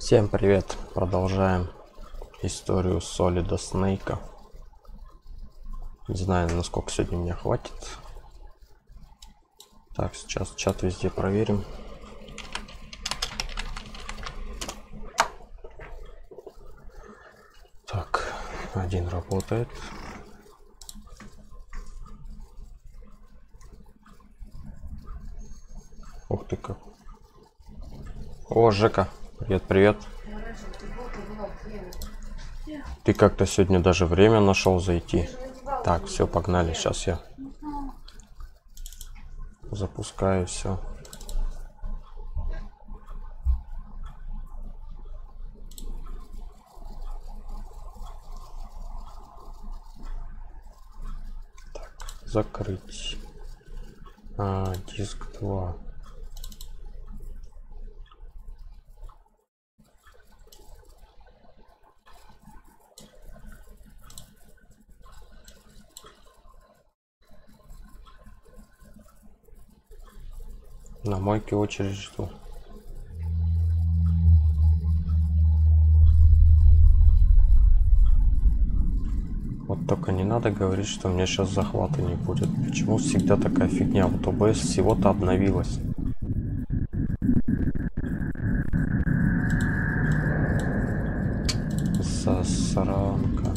Всем привет! Продолжаем историю Солида Снейка. Не знаю, насколько сегодня меня хватит. Так, сейчас чат везде проверим. Так, один работает. Ух ты как. О, Жека, привет, привет. Ты как-то сегодня даже время нашел зайти. Так, все, погнали. Сейчас я запускаю все. Так, закрыть. Диск 2. На мойке очередь жду. Вот только не надо говорить, что у меня сейчас захвата не будет. Почему всегда такая фигня? Вот ОБС всего-то обновилась. Засранка.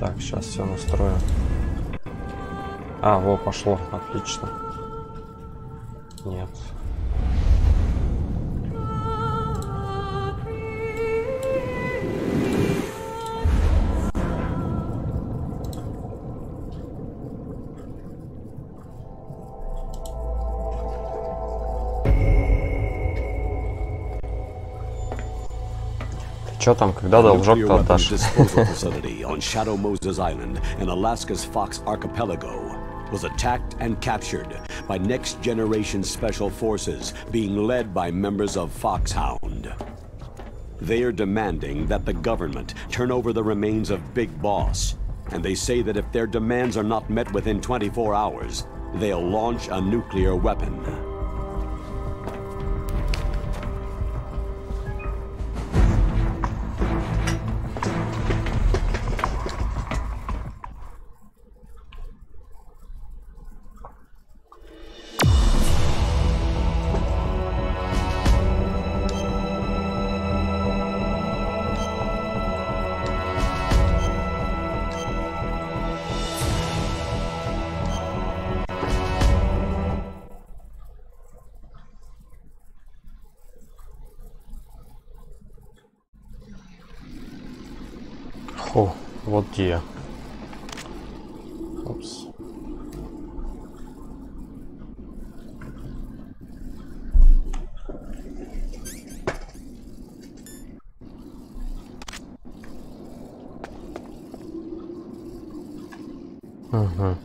Так, сейчас все настрою. А, во, пошло, отлично. Нет. Ты чё там, когда должок-то отдашь? Was attacked and captured by next-generation special forces being led by members of Foxhound. They are demanding that the government turn over the remains of Big Boss, and they say that if their demands are not met within 24 hours, they'll launch a nuclear weapon. О, вот где я. Опс. Угу.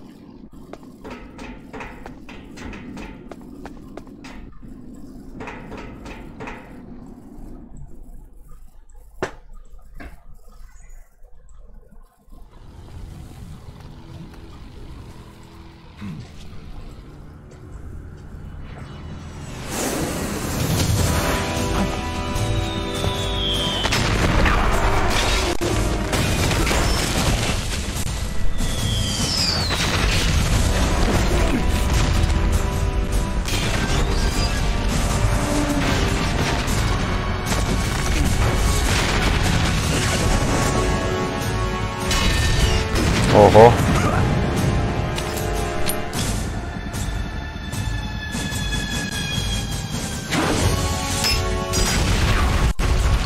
Ого.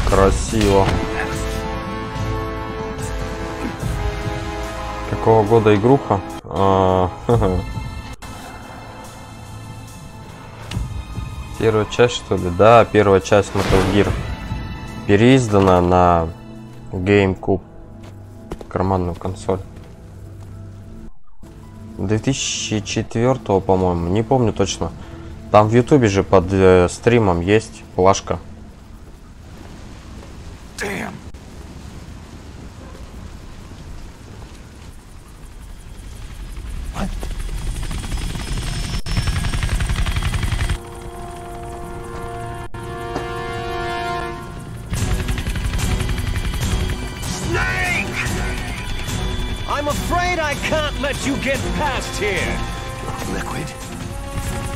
Красиво. Какого года игруха? Первая часть, что ли? Да, первая часть Metal Gear. Переиздана на GameCube. Карманную консоль. 2004, по-моему, не помню точно. Там в Ютубе же под стримом есть плашка. let you get past here. Liquid.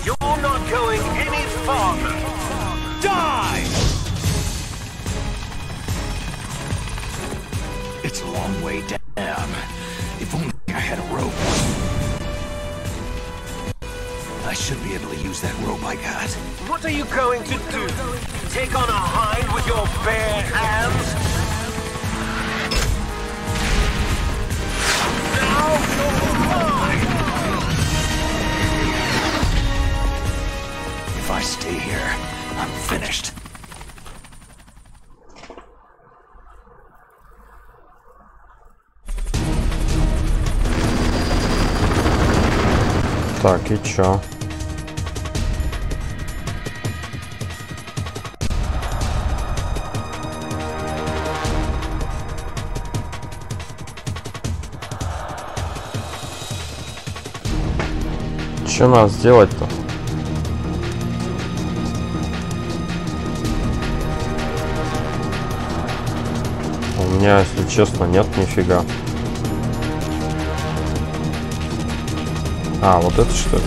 You're not going any farther. Die! It's a long way down. If only I had a rope. I should be able to use that rope I got. What are you going to do? Take on a hind with your bare hands? Now you're mine! If I stay here, I'm finished. Так, и чё? Что надо сделать-то? У меня, если честно, нет нифига. А, вот это что ли?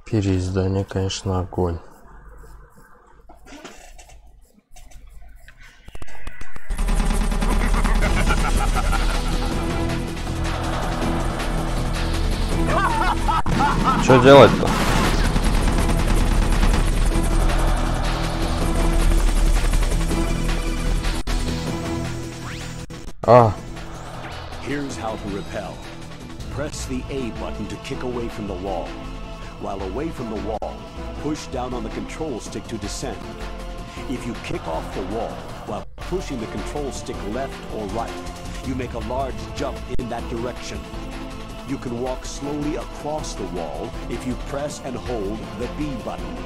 Переиздание, конечно, огонь. Что делать-то? Here's how to repel. Press the A button to kick away from the wall. While away from the wall, push down on the control stick to descend. If you kick off the wall while pushing the control stick left or right, you make a large jump in that direction. You can walk slowly across the wall if you press and hold the B button.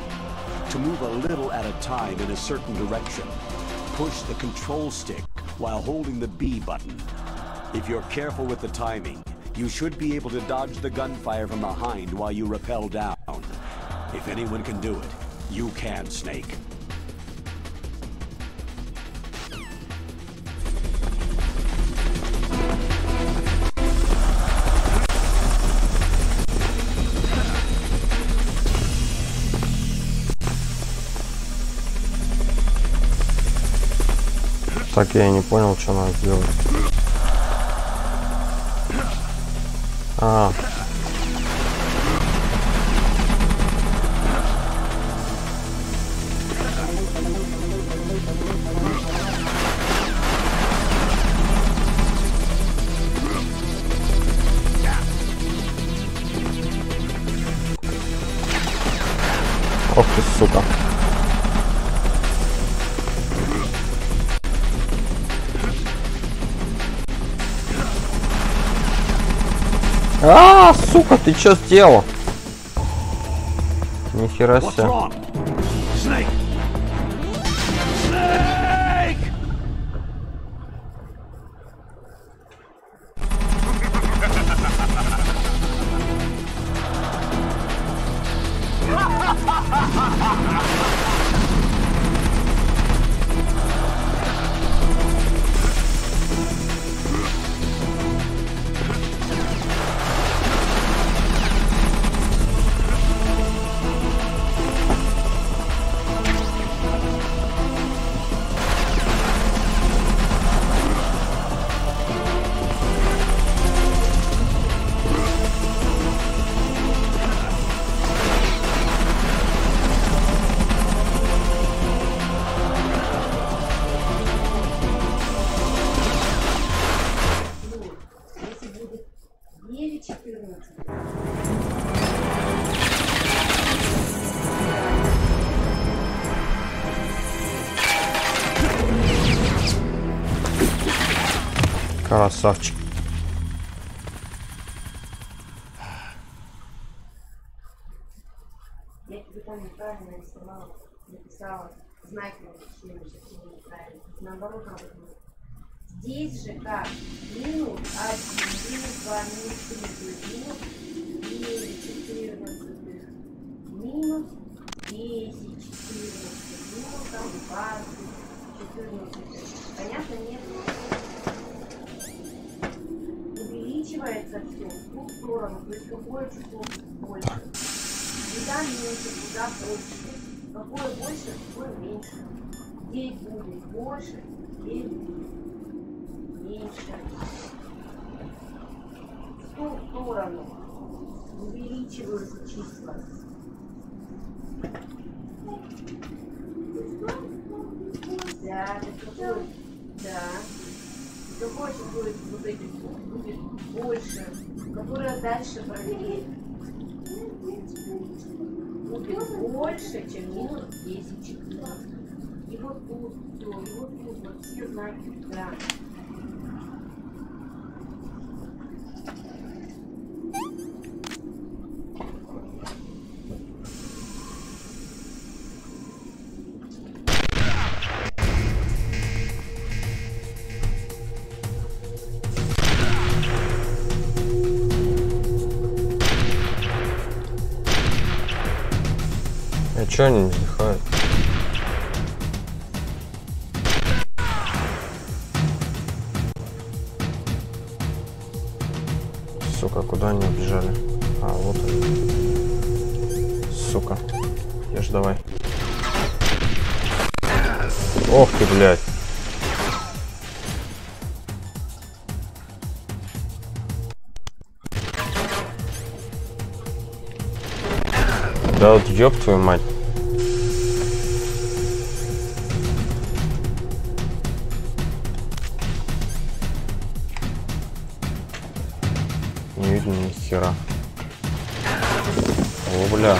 To move a little at a time in a certain direction, push the control stick while holding the B button. If you're careful with the timing, you should be able to dodge the gunfire from behind while you rappel down. If anyone can do it, you can, Snake. Так, я и не понял, что надо сделать. Ох ты, сука. Сука, ты чё сделал? Нихера себе. Красавчик. Я тебе там неправильно написала, знать, что неправильно. Наоборот, надо. Здесь же как? Минус 1, минус 2, минус 3, то есть минус 9, 14, минус 10, 14, минус там 20, 14. Понятно, нет? Увеличивается все в ту сторону, то есть какое число больше. Куда меньше, куда больше. Какое больше, какое меньше. Здесь будет больше, здесь будет меньше. В ту сторону увеличиваются числа. Да, какое, да. Какое число из вот этих двух будет больше, которое дальше проверить. Будет больше, чем минус 10, 14. И вот тут все, и вот тут, вот все знаки, да. Чё они не вздыхают? Сука, куда они убежали? А, вот они. Сука. Ешь давай. Ох ты, блядь. Да вот ёб твою мать. Не видно ни хера. О, бля.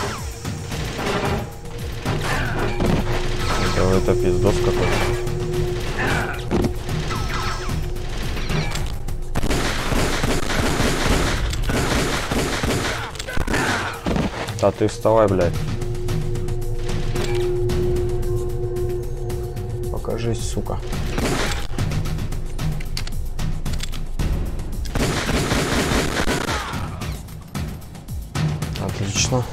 Это пиздос какой-то. Да ты вставай, блядь. Покажись, сука. Отлично.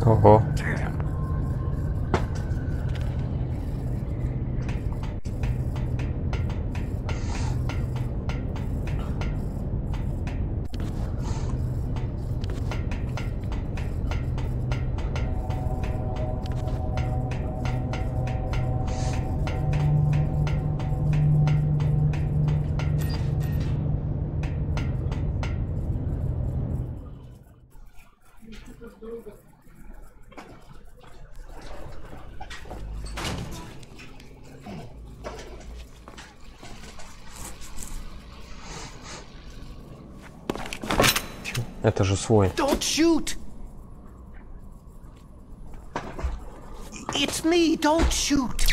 Ого. Это же свой. Don't shoot! It's me, don't shoot!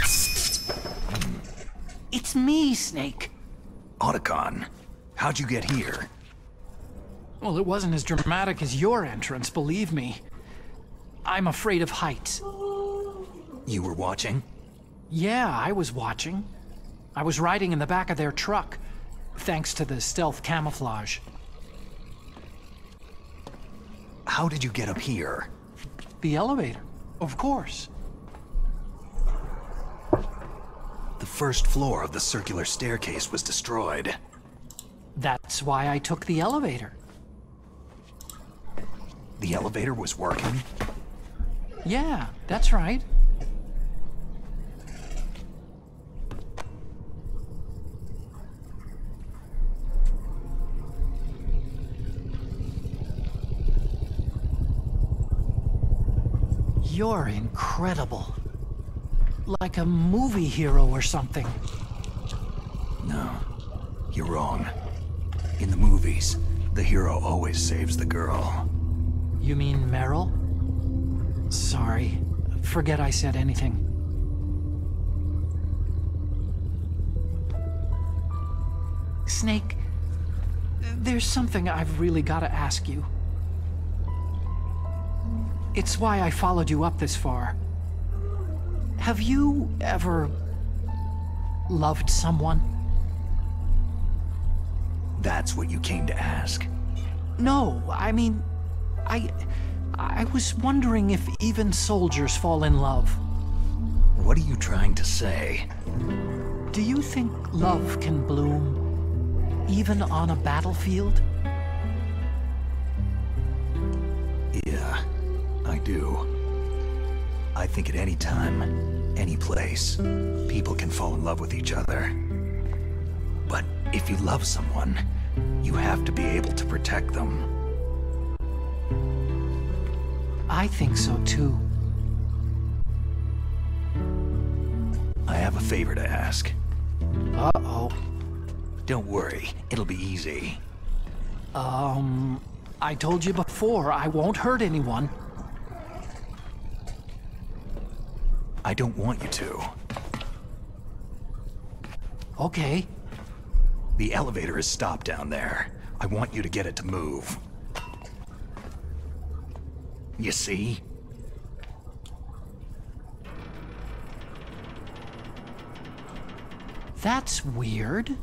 It's me, Snake. Otacon, how'd you get here? Well, it wasn't as dramatic as your entrance, believe me. I'm afraid of heights. You were watching? Yeah, I was watching. I was riding in the back of their truck, thanks to the stealth camouflage. How did you get up here? The elevator, of course. The first floor of the circular staircase was destroyed. That's why I took the elevator. The elevator was working? Yeah, that's right. You're incredible. Like a movie hero or something. No, you're wrong. In the movies, the hero always saves the girl. You mean Meryl? Sorry. Forget I said anything. Snake, there's something I've really got to ask you. It's why I followed you up this far. Have you ever loved someone? That's what you came to ask? No, I mean, I was wondering if even soldiers fall in love. What are you trying to say? Do you think love can bloom even on a battlefield? Yeah, I do. I think at any time, any place, people can fall in love with each other. But if you love someone, you have to be able to protect them. I think so too. I have a favor to ask. Uh-oh. Don't worry, it'll be easy. I told you before, I won't hurt anyone. I don't want you to. Okay. The elevator is stopped down there. I want you to get it to move. You see? That's weird.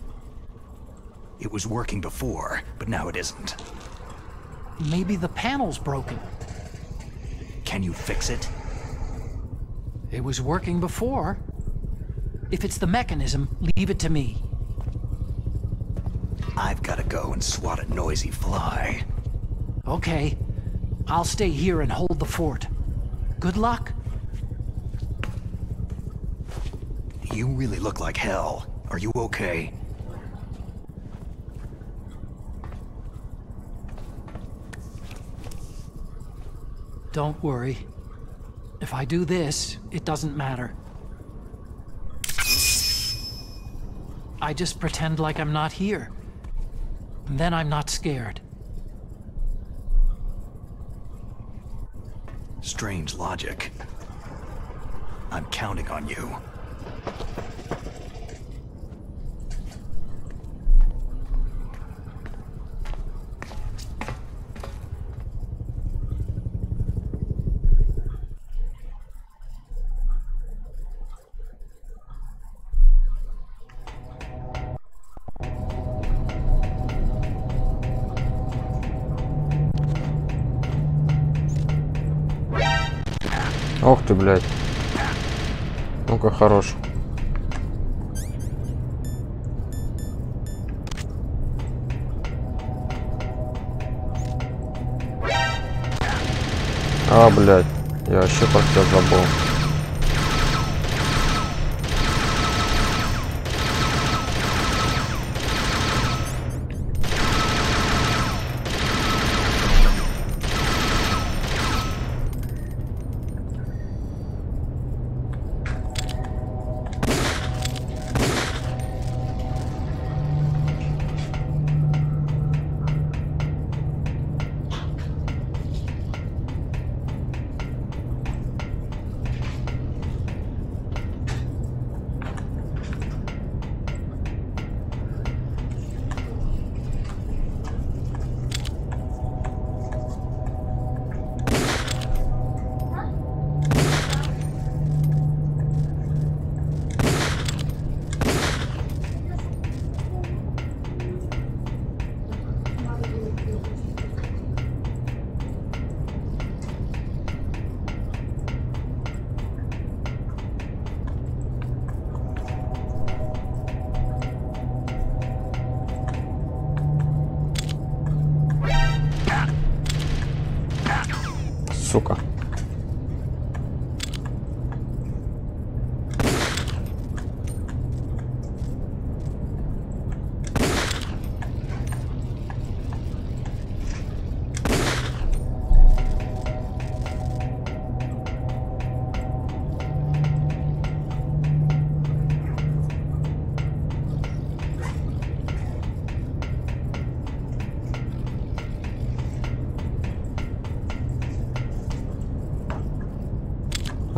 It was working before, but now it isn't. Maybe the panel's broken. Can you fix it? It was working before. If it's the mechanism, leave it to me. I've got to go and swat a noisy fly. Okay. I'll stay here and hold the fort. Good luck. You really look like hell. Are you okay? Don't worry. If I do this, it doesn't matter. I just pretend like I'm not here. And then I'm not scared. Strange logic. I'm counting on you. Ох ты, блядь. Ну-ка, хорош. А, блядь. Я вообще про тебя забыл.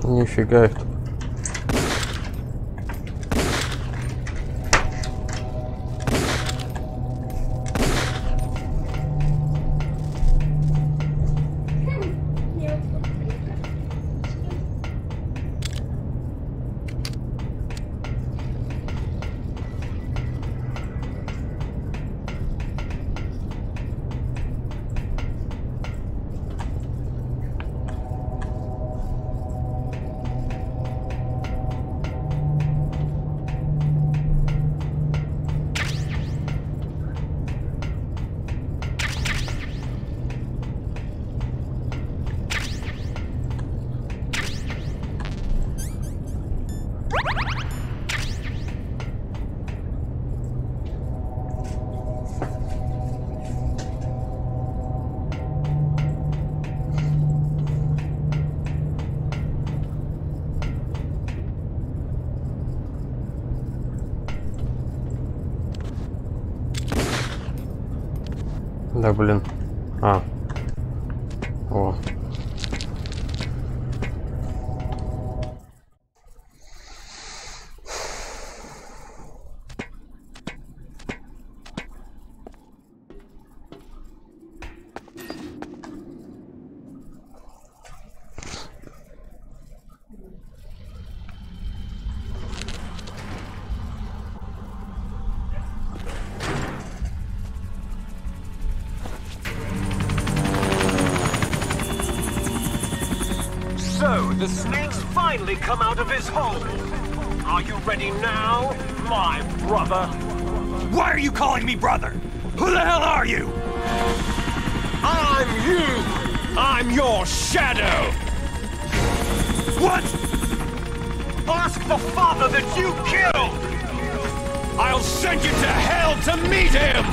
Нифига их тут. Да, блин. А. О. So, the snake's finally come out of his hole. Are you ready now, my brother? Why are you calling me brother? Who the hell are you? I'm you! I'm your shadow! What? Ask the father that you killed! I'll send you to hell to meet him!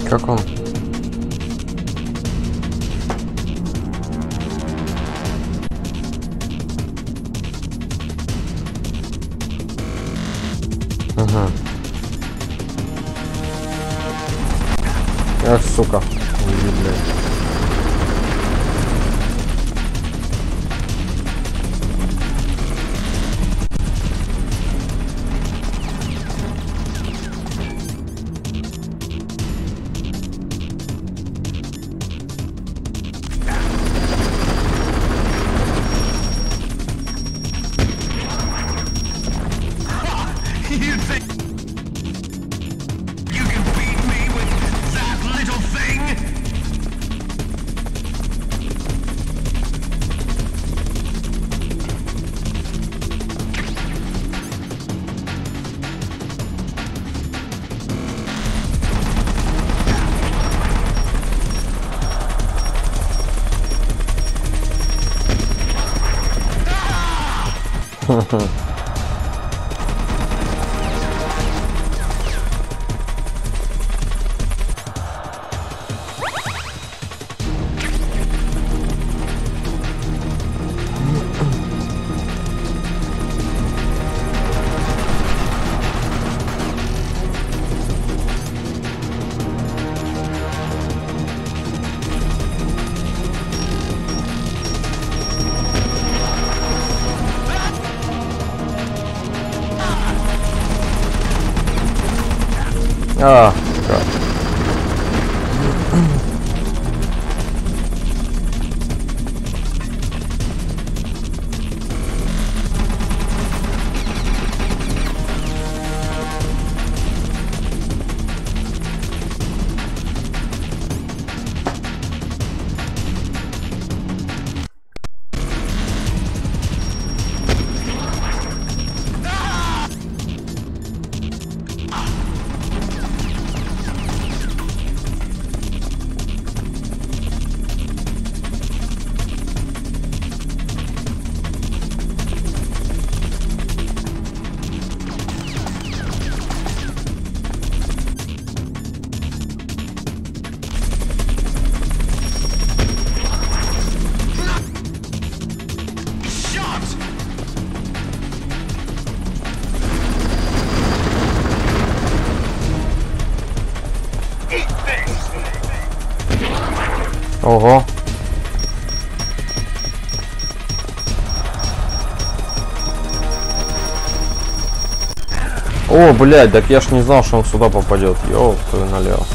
Как он? Ага. Ах, сука. Уйди, блядь. You think you can beat me with that little thing? А, как? Ого. О, блядь, так я ж не знал, что он сюда попадет. Ёп, твою налево.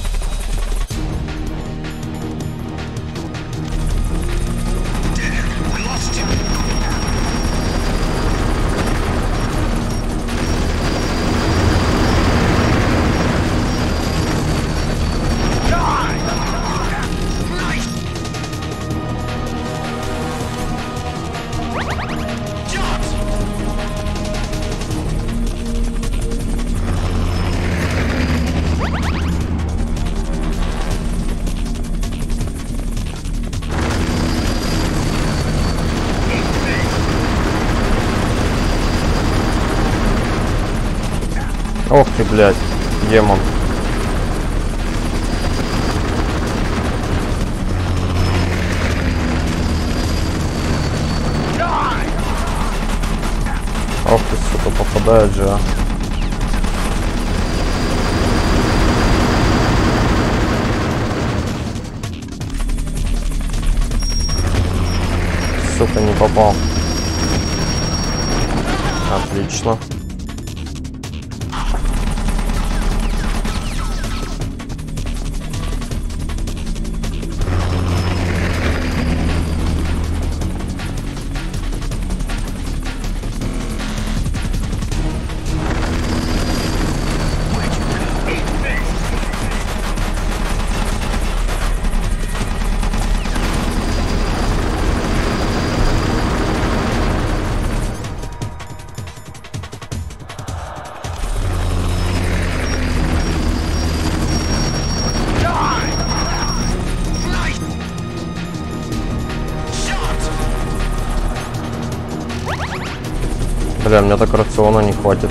Ох ты, блядь, демон. Ох ты, сука, попадает же, а. Сука, не попал. Отлично. Бля, мне так рациона не хватит.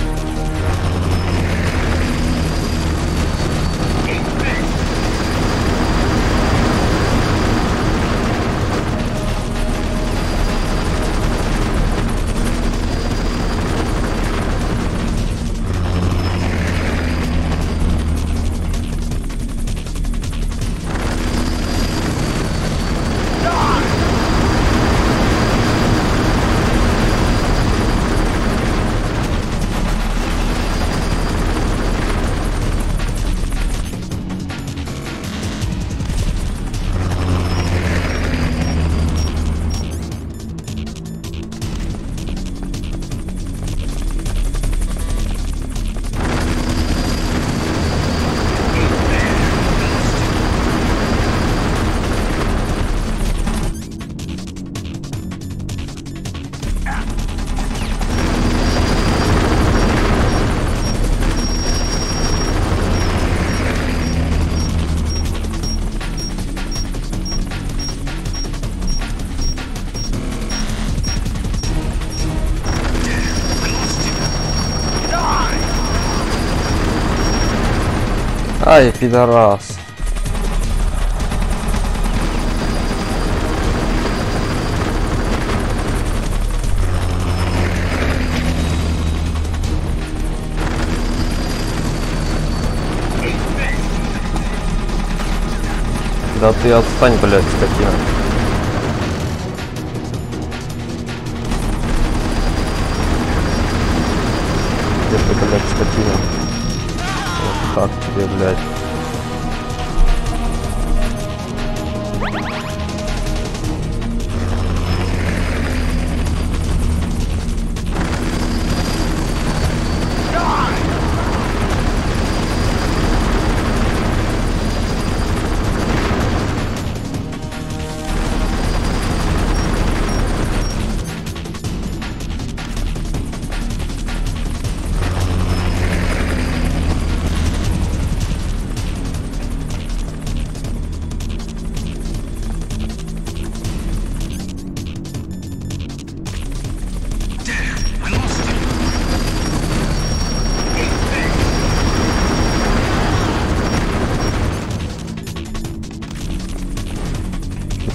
Ай, пидорас. Да ты отстань, блядь, скотина. Где ты, блядь, скотина? Вот так тебе, блядь.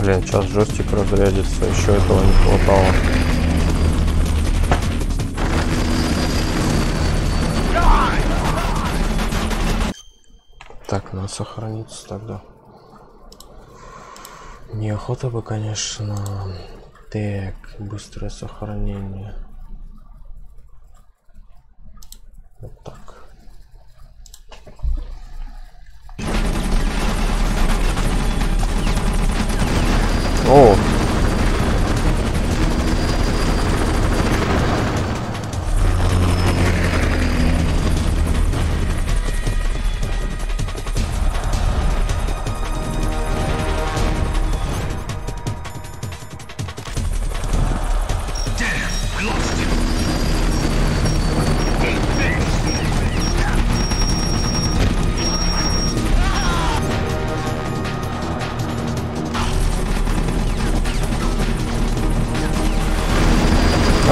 Блин, сейчас джойстик разрядится, еще этого не хватало. Так, надо сохраниться тогда. Неохота бы, конечно. Так, быстрое сохранение. Вот так. О!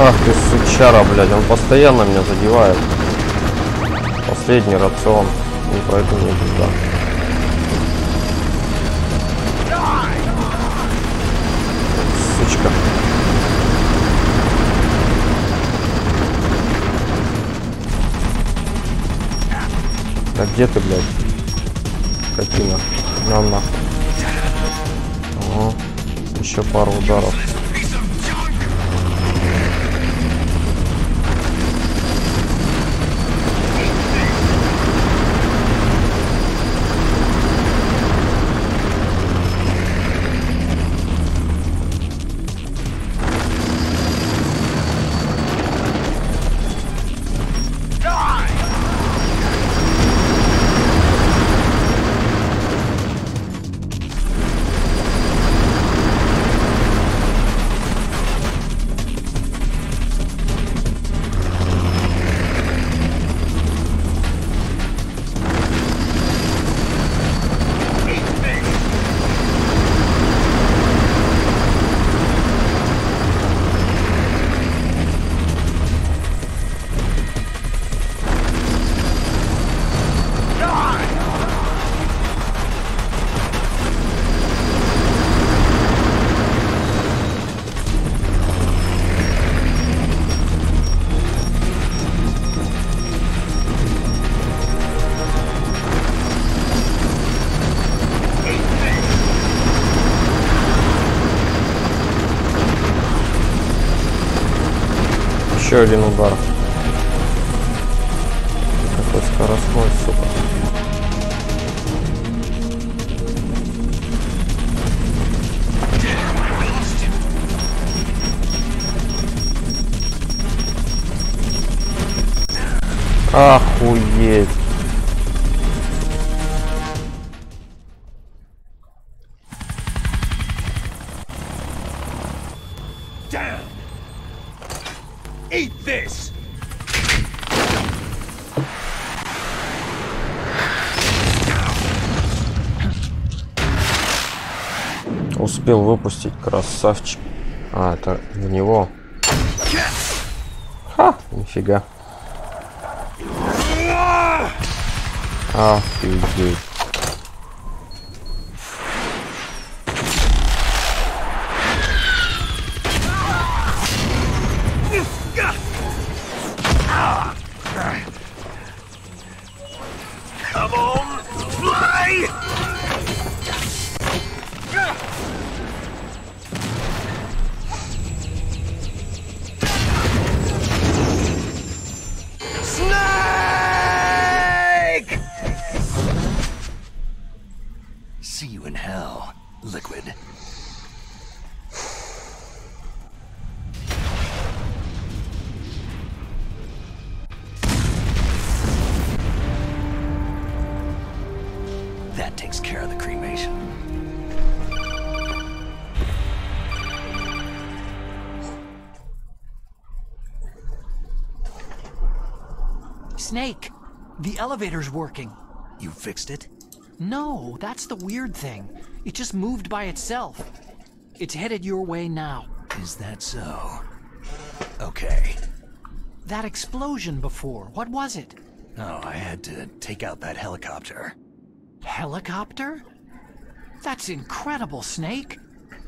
Ах ты сучара, блядь, он постоянно меня задевает. Последний рацион. Не пройду никуда. Сучка. Да где ты, блядь? Скотина. На нахуй. Ага. Еще пару ударов. Еще один удар. Какой скоростной, сука. Охуеть. Eat this! Успел выпустить, красавчик. А, это в него. Ха, нифига. Офигеть. Come on, fly! Snake! See you in hell, liquid. That takes care of the cremation. Snake, the elevator's working. You fixed it? No, that's the weird thing. It just moved by itself. It's headed your way now. Is that so? Okay. That explosion before, what was it? Oh, I had to take out that helicopter. Helicopter? That's incredible, Snake.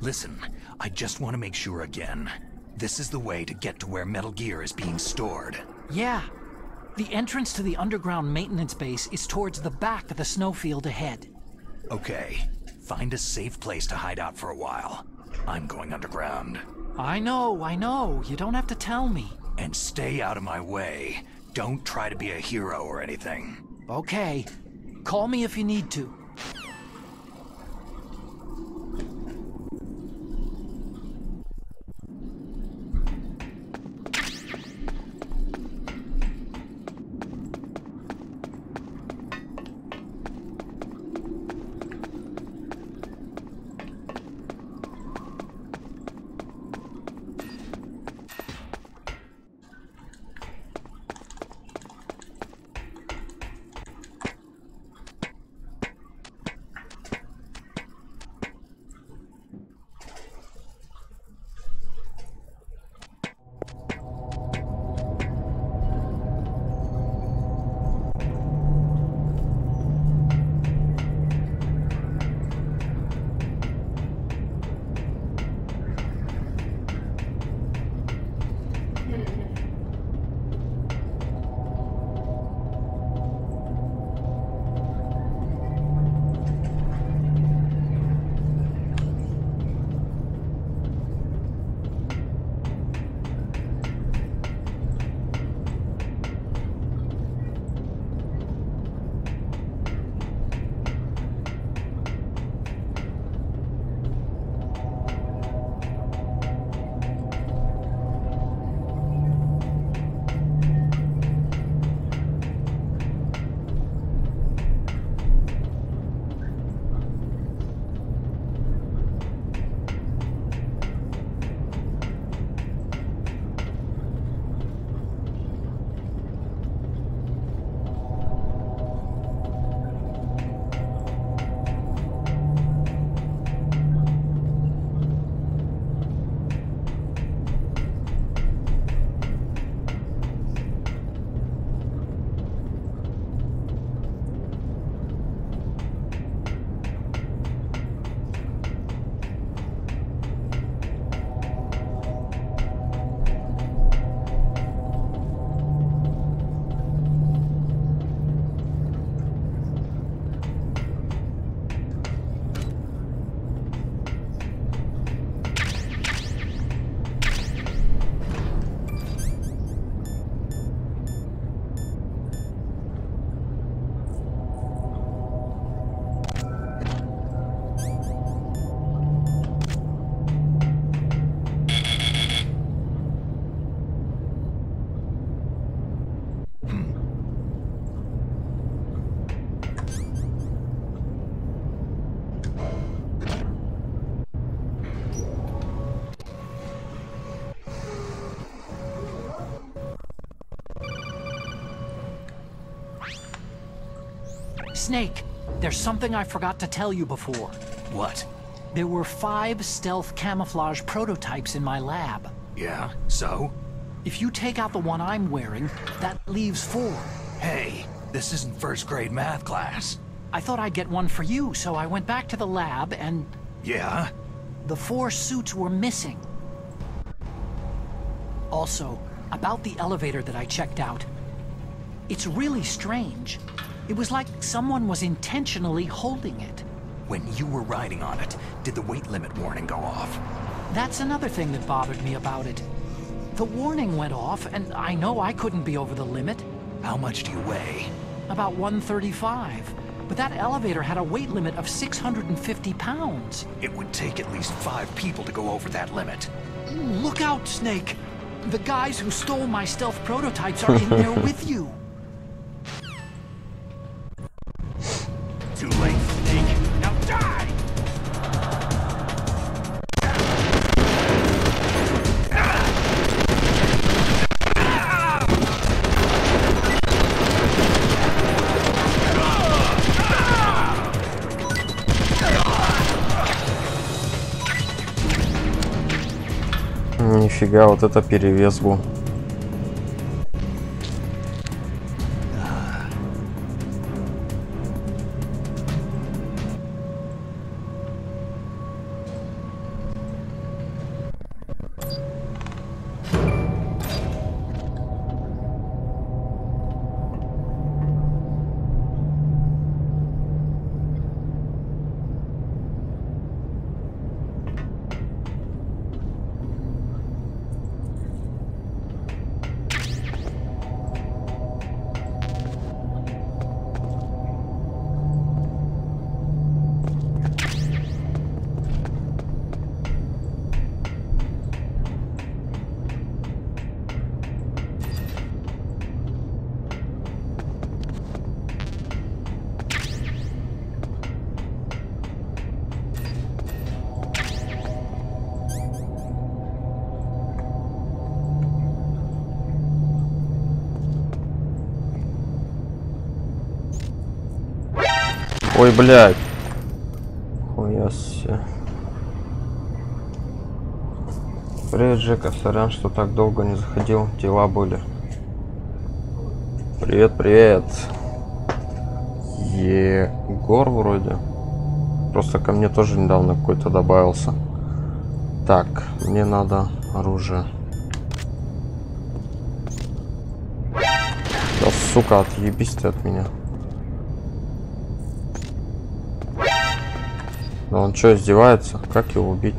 Listen, I just want to make sure again. This is the way to get to where Metal Gear is being stored. Yeah. The entrance to the underground maintenance base is towards the back of the snowfield ahead. Okay. Find a safe place to hide out for a while. I'm going underground. I know. You don't have to tell me. And stay out of my way. Don't try to be a hero or anything. Okay. Call me if you need to. Snake, there's something I forgot to tell you before. What? There were 5 stealth camouflage prototypes in my lab. Yeah, so? If you take out the one I'm wearing, that leaves 4. Hey, this isn't first grade math class. I thought I'd get one for you, so I went back to the lab and... Yeah? The 4 suits were missing. Also, about the elevator that I checked out. It's really strange. It was like someone was intentionally holding it. When you were riding on it, did the weight limit warning go off? That's another thing that bothered me about it. The warning went off, and I know I couldn't be over the limit. How much do you weigh? About 135. But that elevator had a weight limit of 650 pounds. It would take at least 5 people to go over that limit. Look out, Snake! The guys who stole my stealth prototypes are in there with you. Too late, Snake. Now die! Нифига, вот это перевес был. Ой, блядь. Хуясе. Привет, Жека. Сорян, что так долго не заходил. Дела были. Привет, привет. Егор вроде. Просто ко мне тоже недавно какой-то добавился. Так, мне надо оружие. Да, сука, отъебись ты от меня. Да он что, издевается? Как его убить?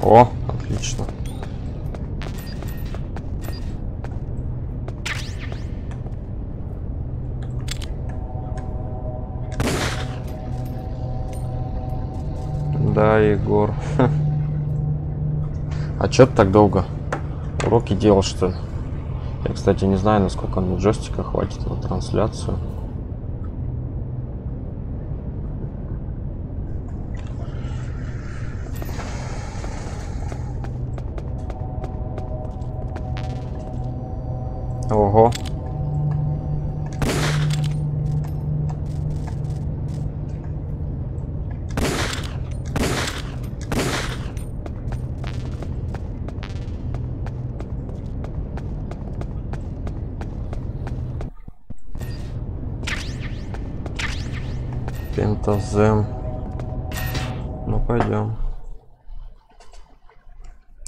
О, отлично. Да, Егор. А чё ты так долго? Уроки делал, что ли? Я, кстати, не знаю, насколько на джойстика хватит на трансляцию. Ого. Пентазем. Ну пойдем.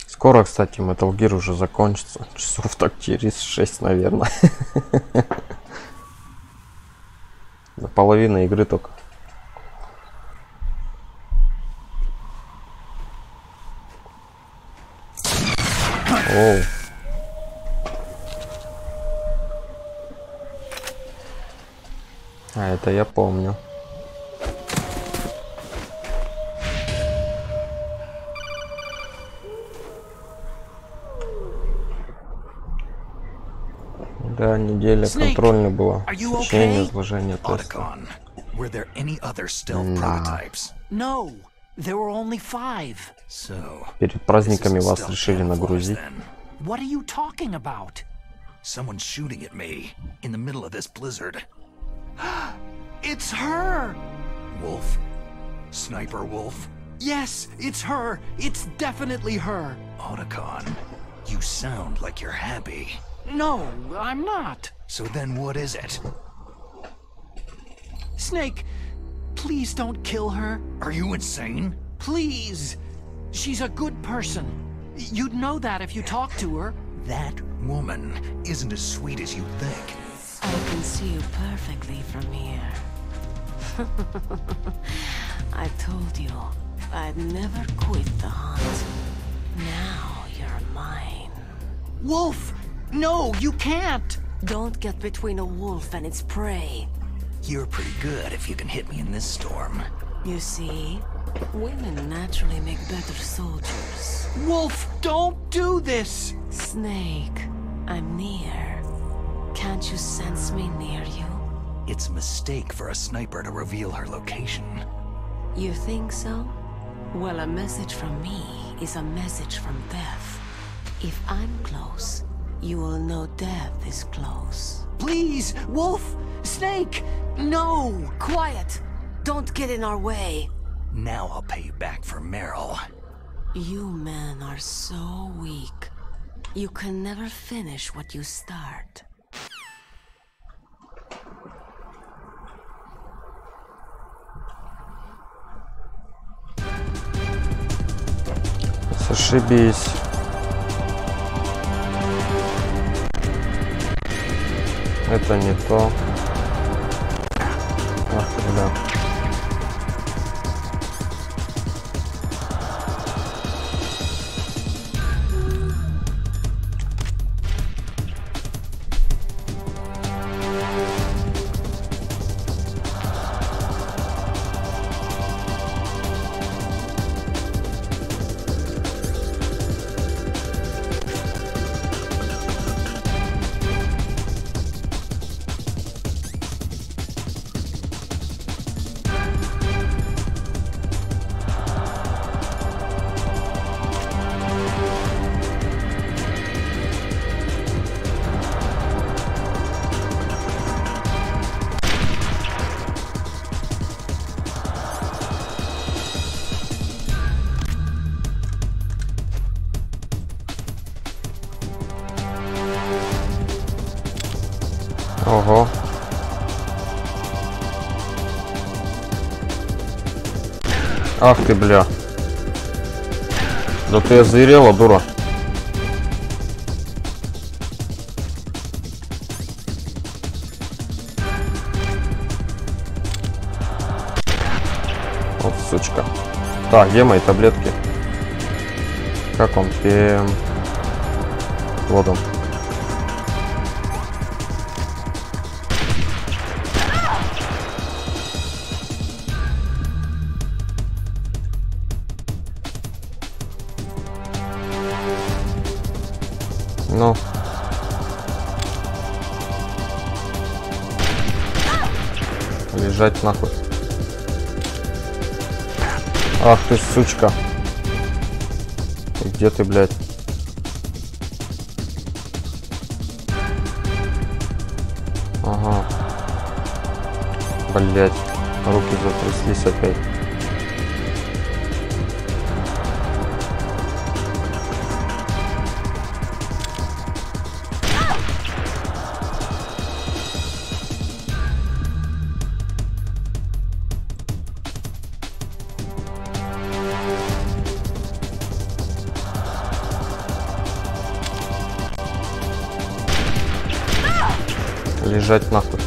Скоро, кстати, Metal Gear уже закончится. Часов так через 6, наверное. До половины игры только. Оу. А, это я помню. Да, неделя контрольная была. Сочинение, изложение теста. Перед праздниками вас решили нагрузить. Someone shooting at me in the middle of this blizzard. It's her! Wolf? Sniper Wolf? Yes, it's her. It's definitely her. Otacon, you sound like you're happy. No, I'm not. So then what is it? Snake, please don't kill her. Are you insane? Please. She's a good person. You'd know that if you talked to her. That woman isn't as sweet as you think. I can see you perfectly from here. I told you I'd never quit the hunt. Now you're mine. Wolf! No, you can't! Don't get between a wolf and its prey. You're pretty good if you can hit me in this storm. You see, women naturally make better soldiers. Wolf, don't do this! Snake, I'm near. Can't you sense me near you? It's a mistake for a sniper to reveal her location. You think so? Well, a message from me is a message from death. If I'm close, you will know death is close. Please, Wolf! Snake! No! Quiet! Don't get in our way! Now I'll pay you back for Meryl. You men are so weak. You can never finish what you start. Ошибись. Это не то. Ах, бля. Ах ты, бля. Да ты озверела, дура. Вот сучка. Так, где мои таблетки? Как он? Вот он. Ну. Лежать нахуй. Ах ты, сучка. Где ты, блядь? Ага. Блядь. Руки затряслись опять. Лежать нахуй.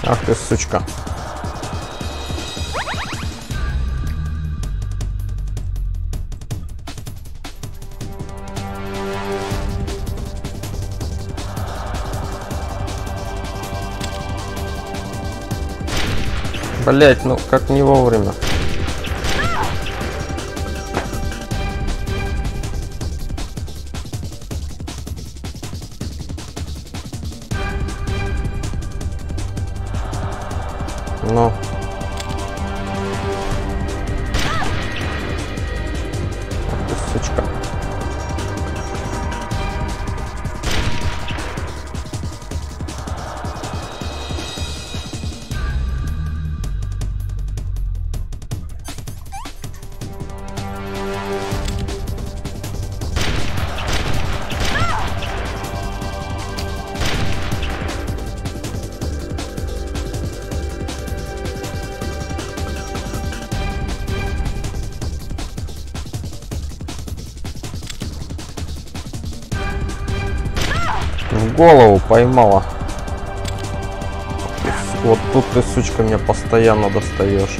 Ах ты, сучка. Блять, ну как не вовремя. Ну. Ах ты, сучка. В голову поймала. Вот тут ты, сучка, меня постоянно достаешь.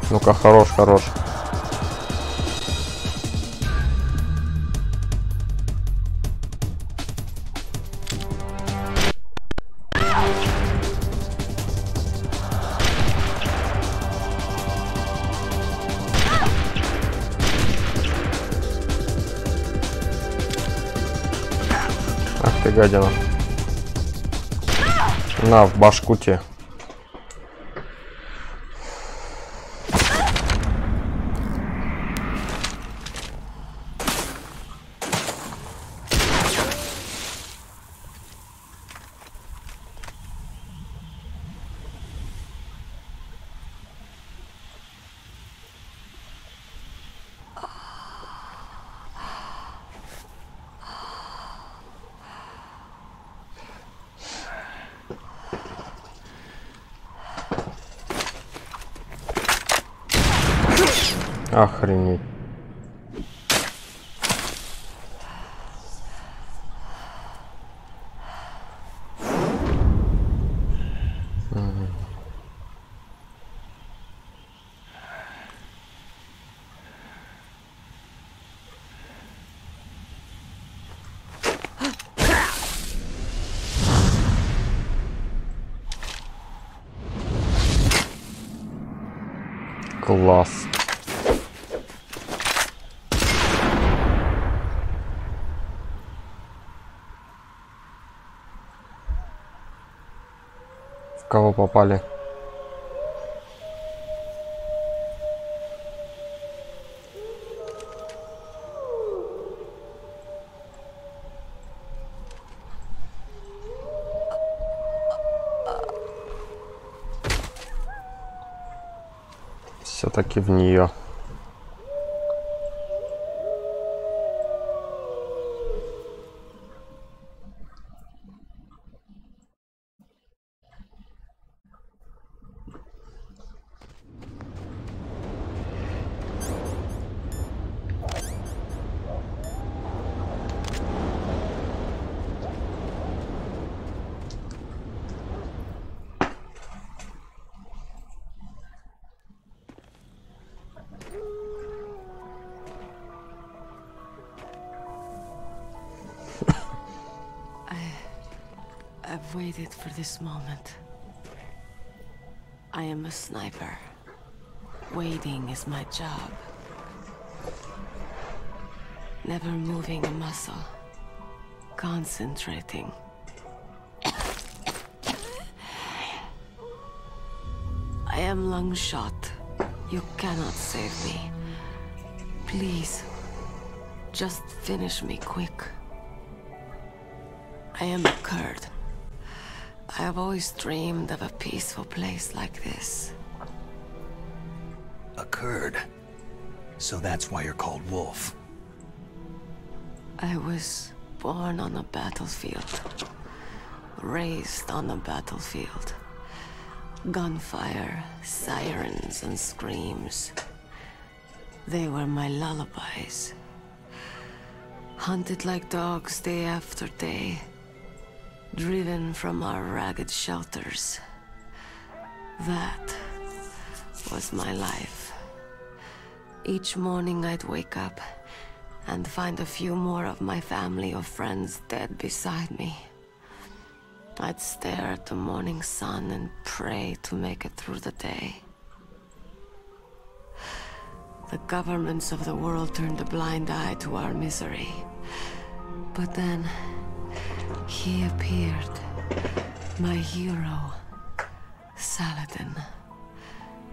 Ну-ка, хорош, хорош. Ты гадина. На, в башку тебе. Охренеть. Класс. В кого попали? Все-таки в нее. I've waited for this moment. I am a sniper. Waiting is my job. Never moving a muscle. Concentrating. I am lung shot. You cannot save me. Please, just finish me quick. I am a Kurd. I have always dreamed of a peaceful place like this. A Kurd? So that's why you're called Wolf. I was born on a battlefield. Raised on a battlefield. Gunfire, sirens, and screams. They were my lullabies. Hunted like dogs day after day. Driven from our ragged shelters. That was my life. Each morning I'd wake up and find a few more of my family or friends dead beside me. I'd stare at the morning sun and pray to make it through the day. The governments of the world turned a blind eye to our misery. But then he appeared, my hero, Saladin.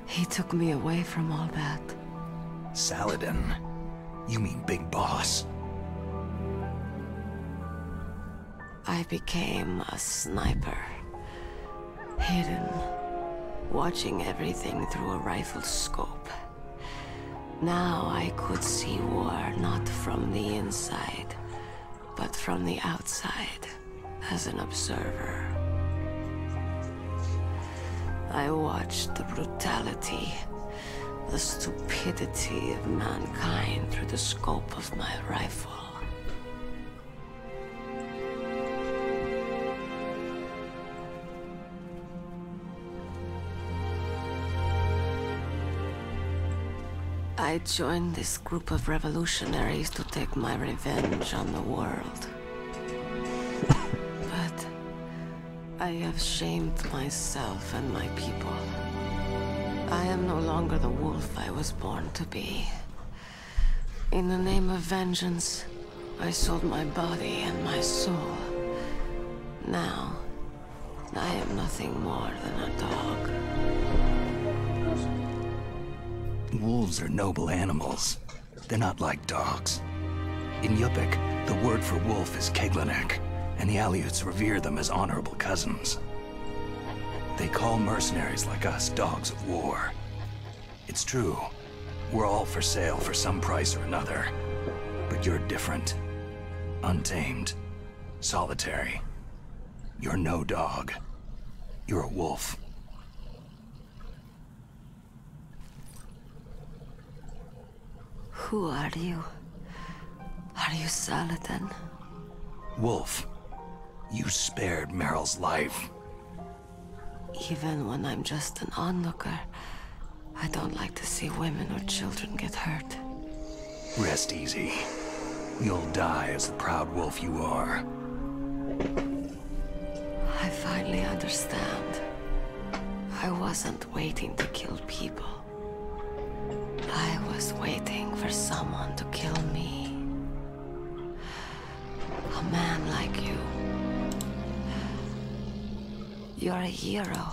He took me away from all that. Saladin? You mean Big Boss? I became a sniper. Hidden, watching everything through a rifle scope. Now I could see war not from the inside, but from the outside, as an observer. I watched the brutality, the stupidity of mankind through the scope of my rifle. I joined this group of revolutionaries to take my revenge on the world. But I have shamed myself and my people. I am no longer the wolf I was born to be. In the name of vengeance, I sold my body and my soul. Now, I am nothing more than a dog. Wolves are noble animals. They're not like dogs. In Yupik, the word for wolf is Keglanek, and the Aleuts revere them as honorable cousins. They call mercenaries like us dogs of war. It's true, we're all for sale for some price or another. But you're different. Untamed. Solitary. You're no dog. You're a wolf. Who are you? Are you Saladin? Wolf. You spared Meryl's life. Even when I'm just an onlooker, I don't like to see women or children get hurt. Rest easy. You'll die as the proud wolf you are. I finally understand. I wasn't waiting to kill people. I was waiting for someone to kill me. A man like you. You're a hero.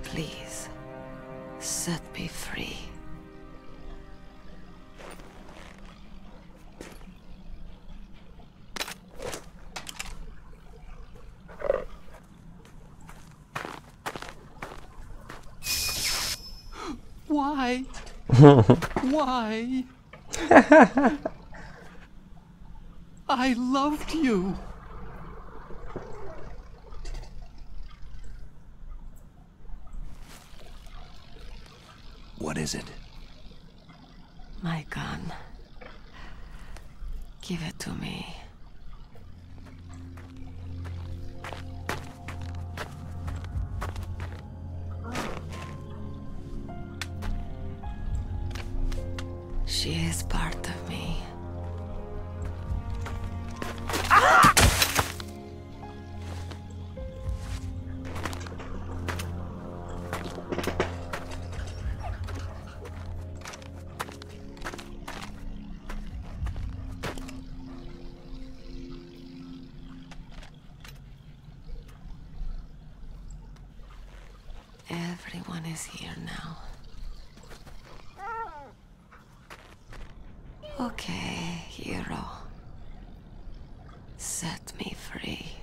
Please, set me free. Why? Why? I loved you. What is it? My gun. Give it to me. She is part of me. Everyone is here now. Okay, hero. Set me free.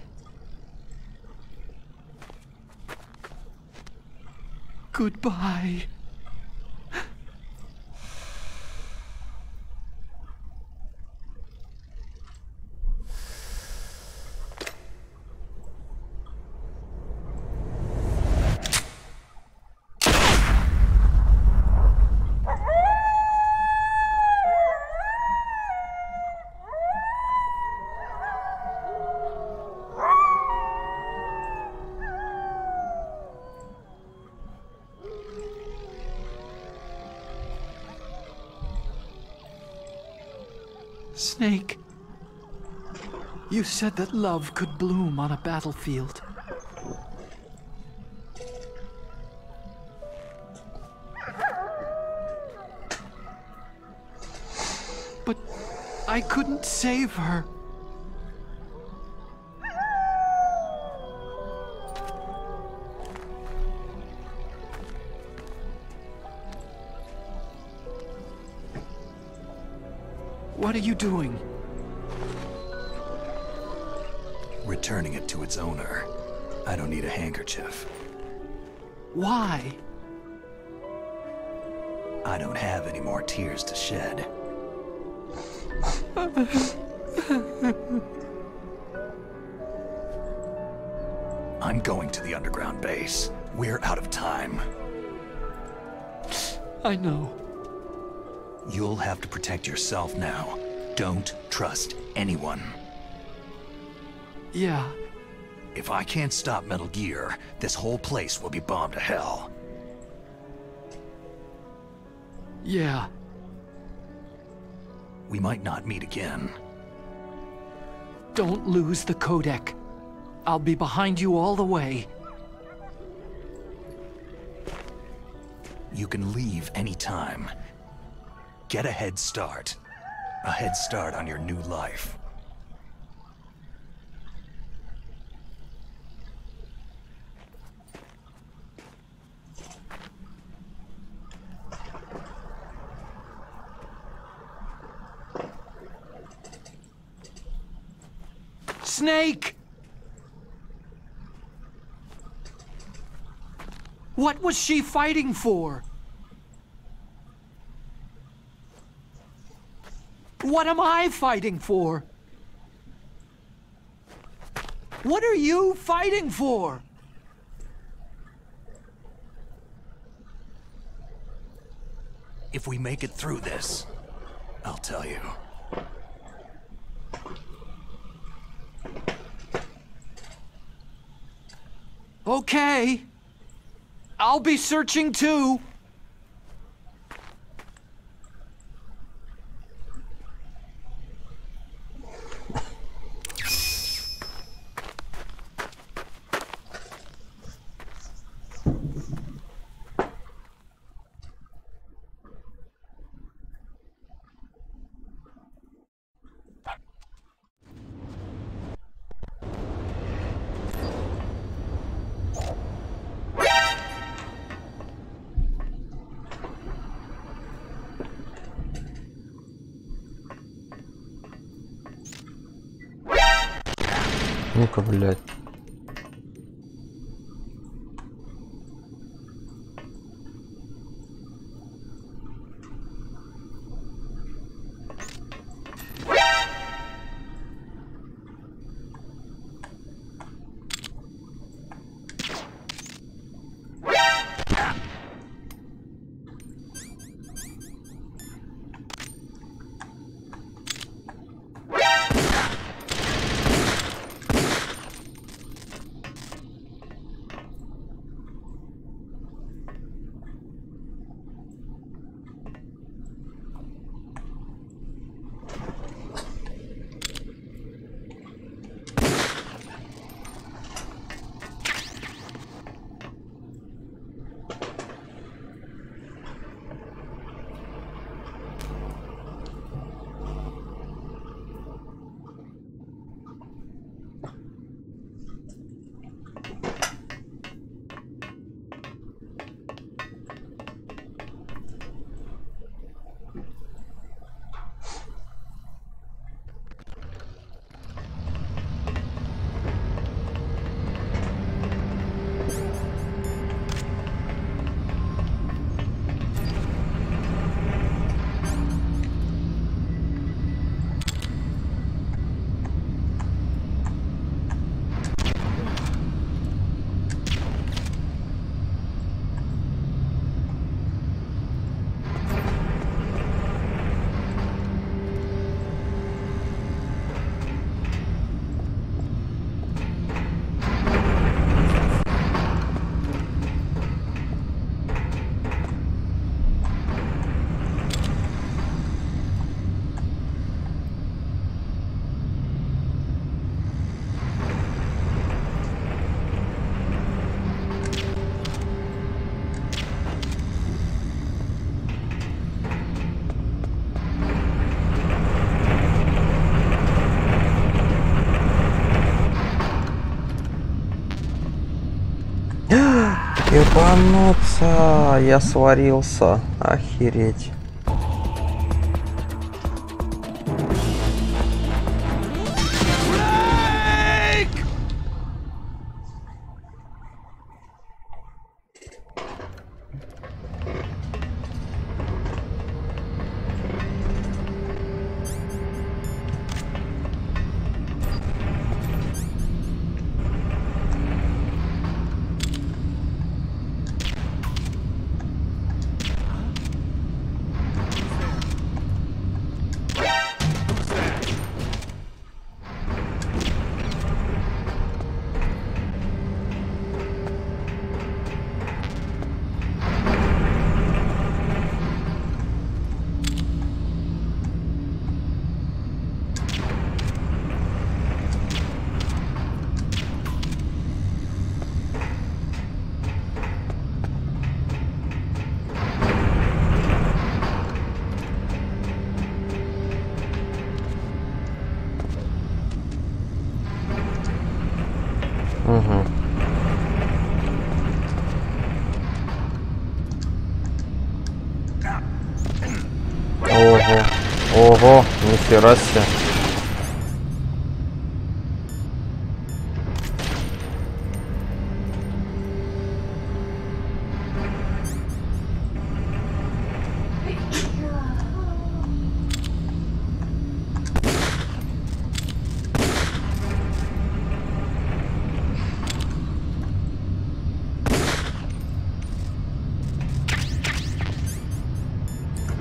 Goodbye. Snake, you said that love could bloom on a battlefield. But I couldn't save her. What are you doing? Returning it to its owner. I don't need a handkerchief. Why? I don't have any more tears to shed. I'm going to the underground base. We're out of time. I know. You'll have to protect yourself now. Don't trust anyone. Yeah. If I can't stop Metal Gear, this whole place will be bombed to hell. Yeah. We might not meet again. Don't lose the codec. I'll be behind you all the way. You can leave anytime. Get a head start. A head start on your new life. Snake! What was she fighting for? What am I fighting for? What are you fighting for? If we make it through this, I'll tell you. Okay. I'll be searching too. Ну-ка, блядь. Ебануться, я сварился, охереть. Ого, нихера себе.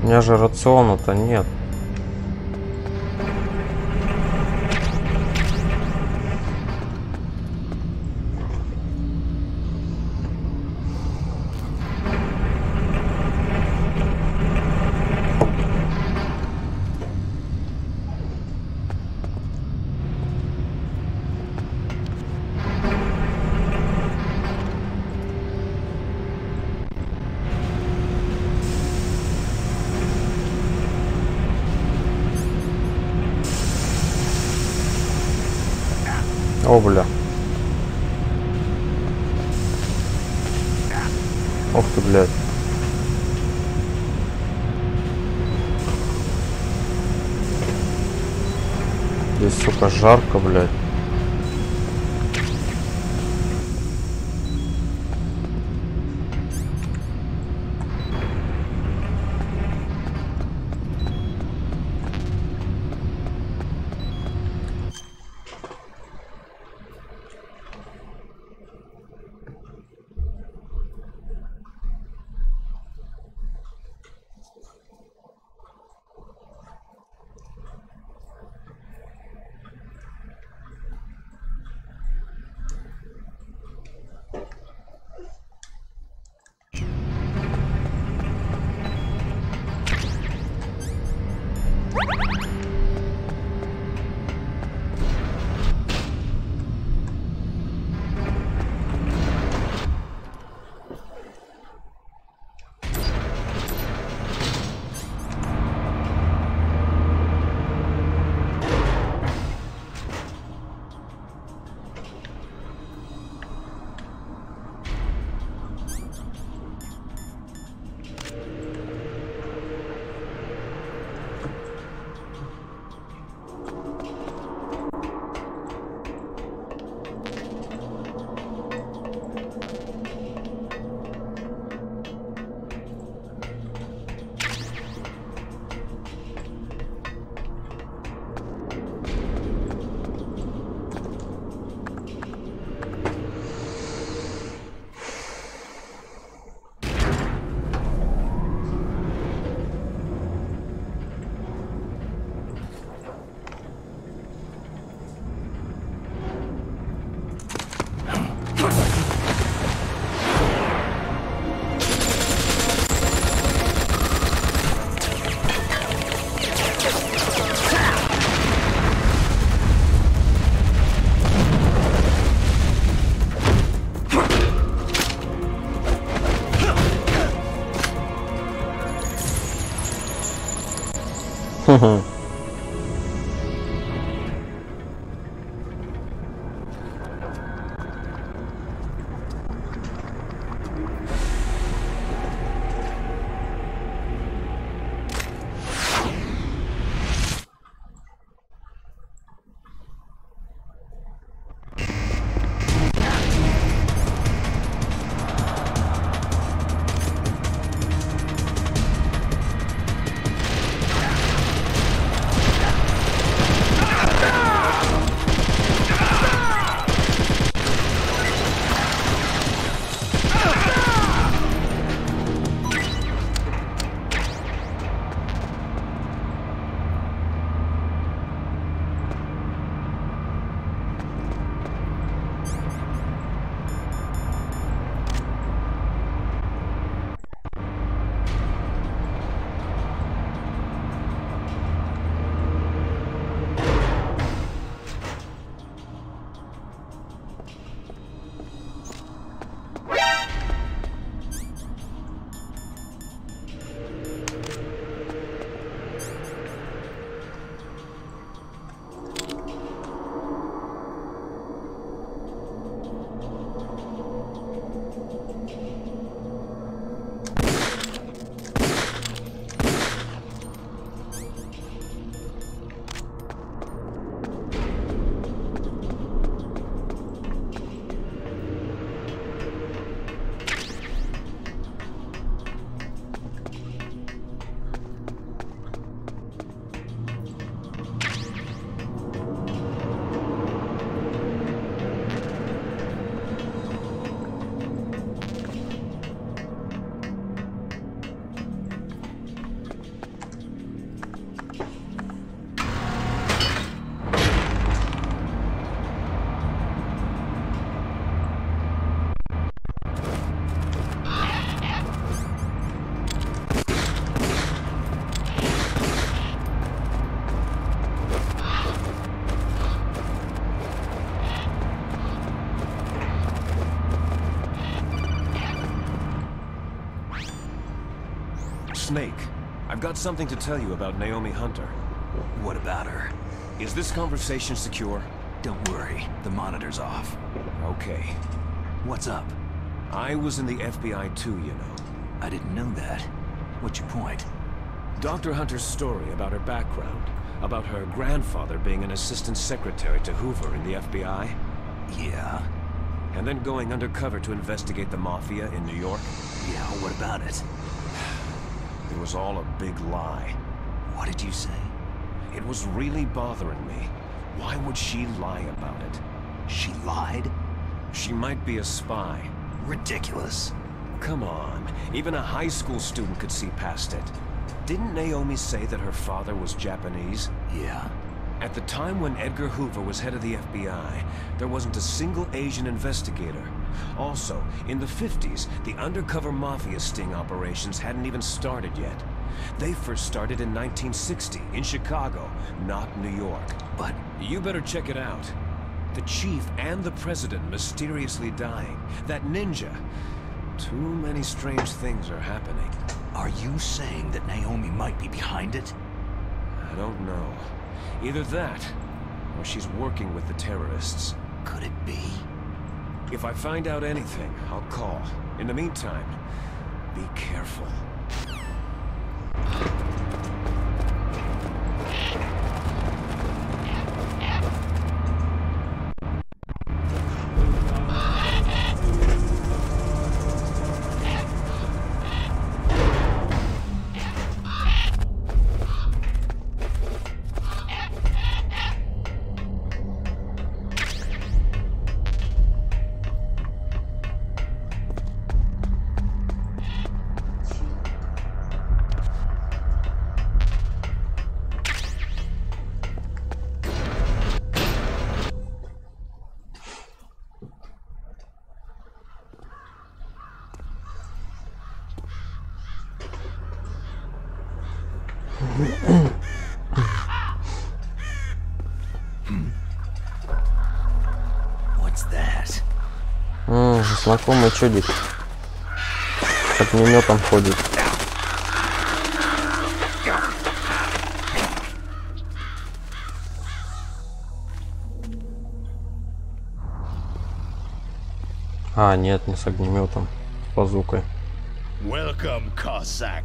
У меня же рациона-то нет. О, бля. Ох ты, блядь. Здесь, сука, жарко, блядь. Snake, I've got something to tell you about Naomi Hunter. What about her? Is this conversation secure? Don't worry, the monitor's off. Okay. What's up? I was in the FBI too, you know. I didn't know that. What's your point? Dr. Hunter's story about her background, about her grandfather being an assistant secretary to Hoover in the FBI. Yeah? And then going undercover to investigate the Mafia in New York. Yeah, what about it? It was all a big lie. What did you say? It was really bothering me. Why would she lie about it? She lied? She might be a spy. Ridiculous. Come on, even a high school student could see past it. Didn't Naomi say that her father was Japanese? Yeah. At the time when Edgar Hoover was head of the FBI, there wasn't a single Asian investigator. Also, in the 50s, the undercover Mafia sting operations hadn't even started yet. They first started in 1960, in Chicago, not New York. But you better check it out. The chief and the president mysteriously dying. That ninja. Too many strange things are happening. are you saying that Naomi might be behind it? I don't know. Either that, or she's working with the terrorists. Could it be? If I find out anything, I'll call. In the meantime, be careful. What's that? Знакомый чудик. Под минометом ходит. А, нет, не с огнеметом, с базукой. Welcome, Cossack.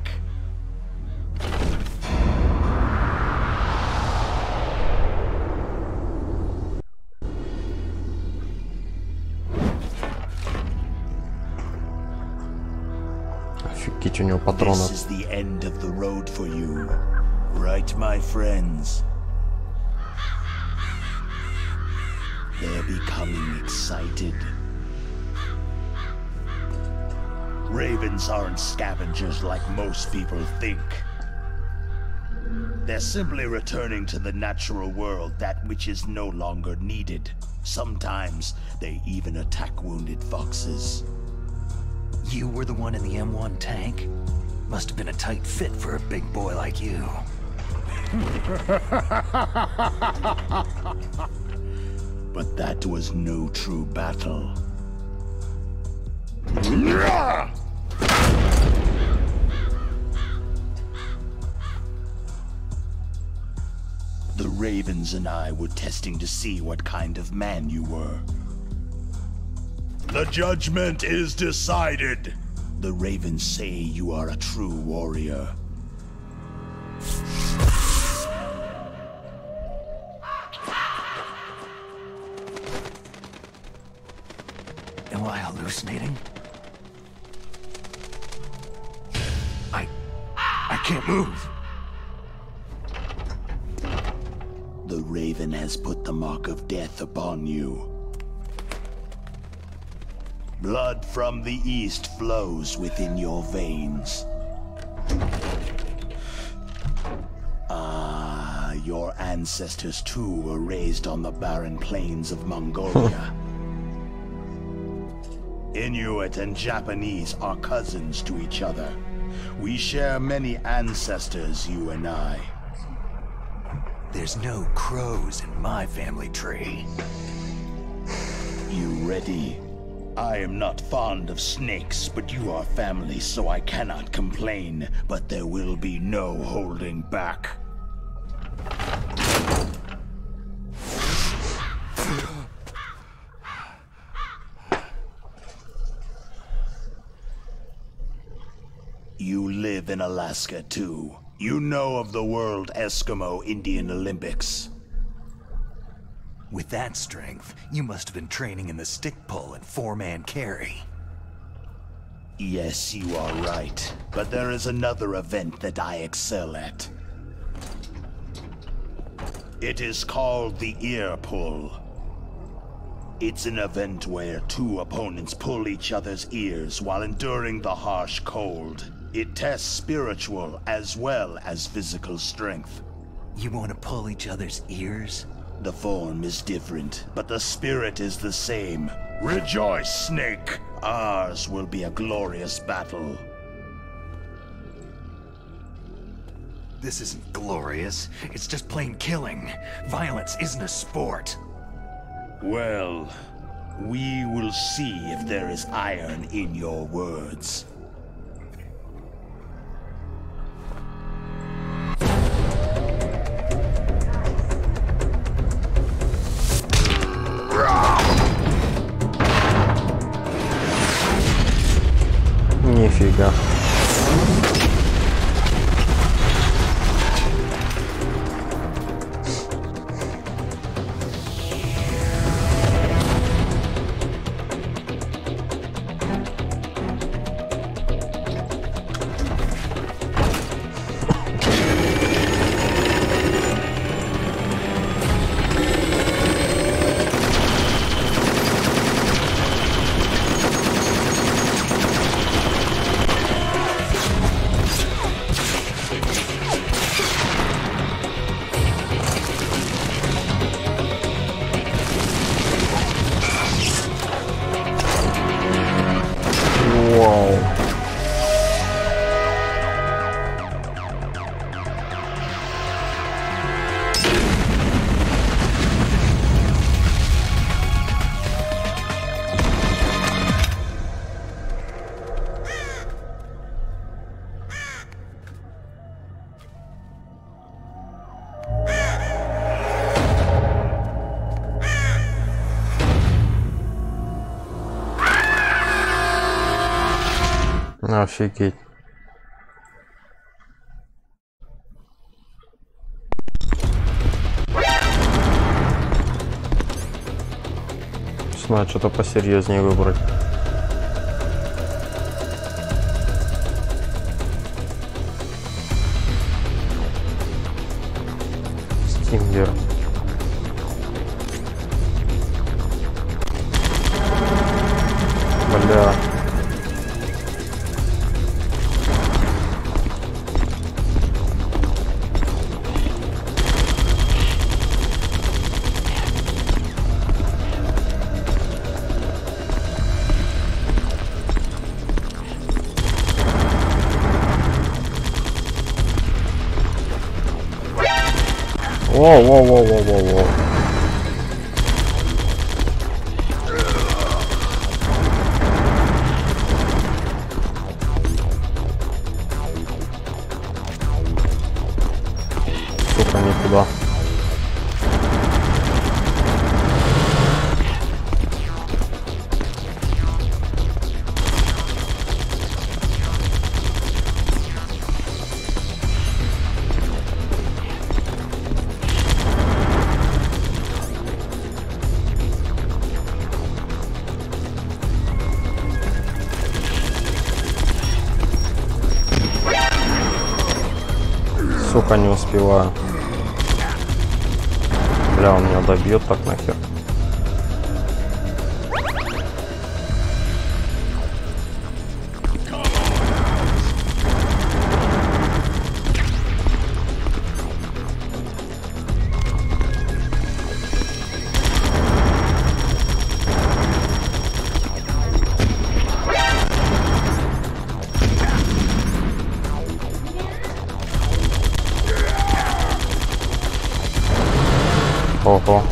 Офигеть, у него патронов. This is the end of the road for you, right, my friends? They're becoming excited. Ravens aren't scavengers like most people think. They're simply returning to the natural world, that which is no longer needed. Sometimes they even attack wounded foxes. You were the one in the M1 tank? Must have been a tight fit for a big boy like you. But that was no true battle. The Ravens and I were testing to see what kind of man you were. The judgment is decided. The Ravens say you are a true warrior. Am I hallucinating? I can't move. The Raven has put the mark of death upon you. Blood from the east flows within your veins. Ah, your ancestors too were raised on the barren plains of Mongolia. Inuit and Japanese are cousins to each other. We share many ancestors, you and I. There's no crows in my family tree. You ready? I am not fond of snakes, but you are family, so I cannot complain. But there will be no holding back. You live in Alaska too. You know of the World Eskimo Indian Olympics. With that strength, you must have been training in the stick pull and four-man carry. Yes, you are right. But there is another event that I excel at. It is called the ear pull. It's an event where two opponents pull each other's ears while enduring the harsh cold. It tests spiritual as well as physical strength. You want to pull each other's ears? The form is different, but the spirit is the same. Rejoice, Snake! Ours will be a glorious battle. This isn't glorious. It's just plain killing. Violence isn't a sport. Well, we will see if there is iron in your words. Нифига. Офигеть. Надо что-то посерьезнее выбрать. Стимер. Бля. Воу. Сука, не туда. Сука, не успеваю. Бля, он меня добьет так нахер. Ого.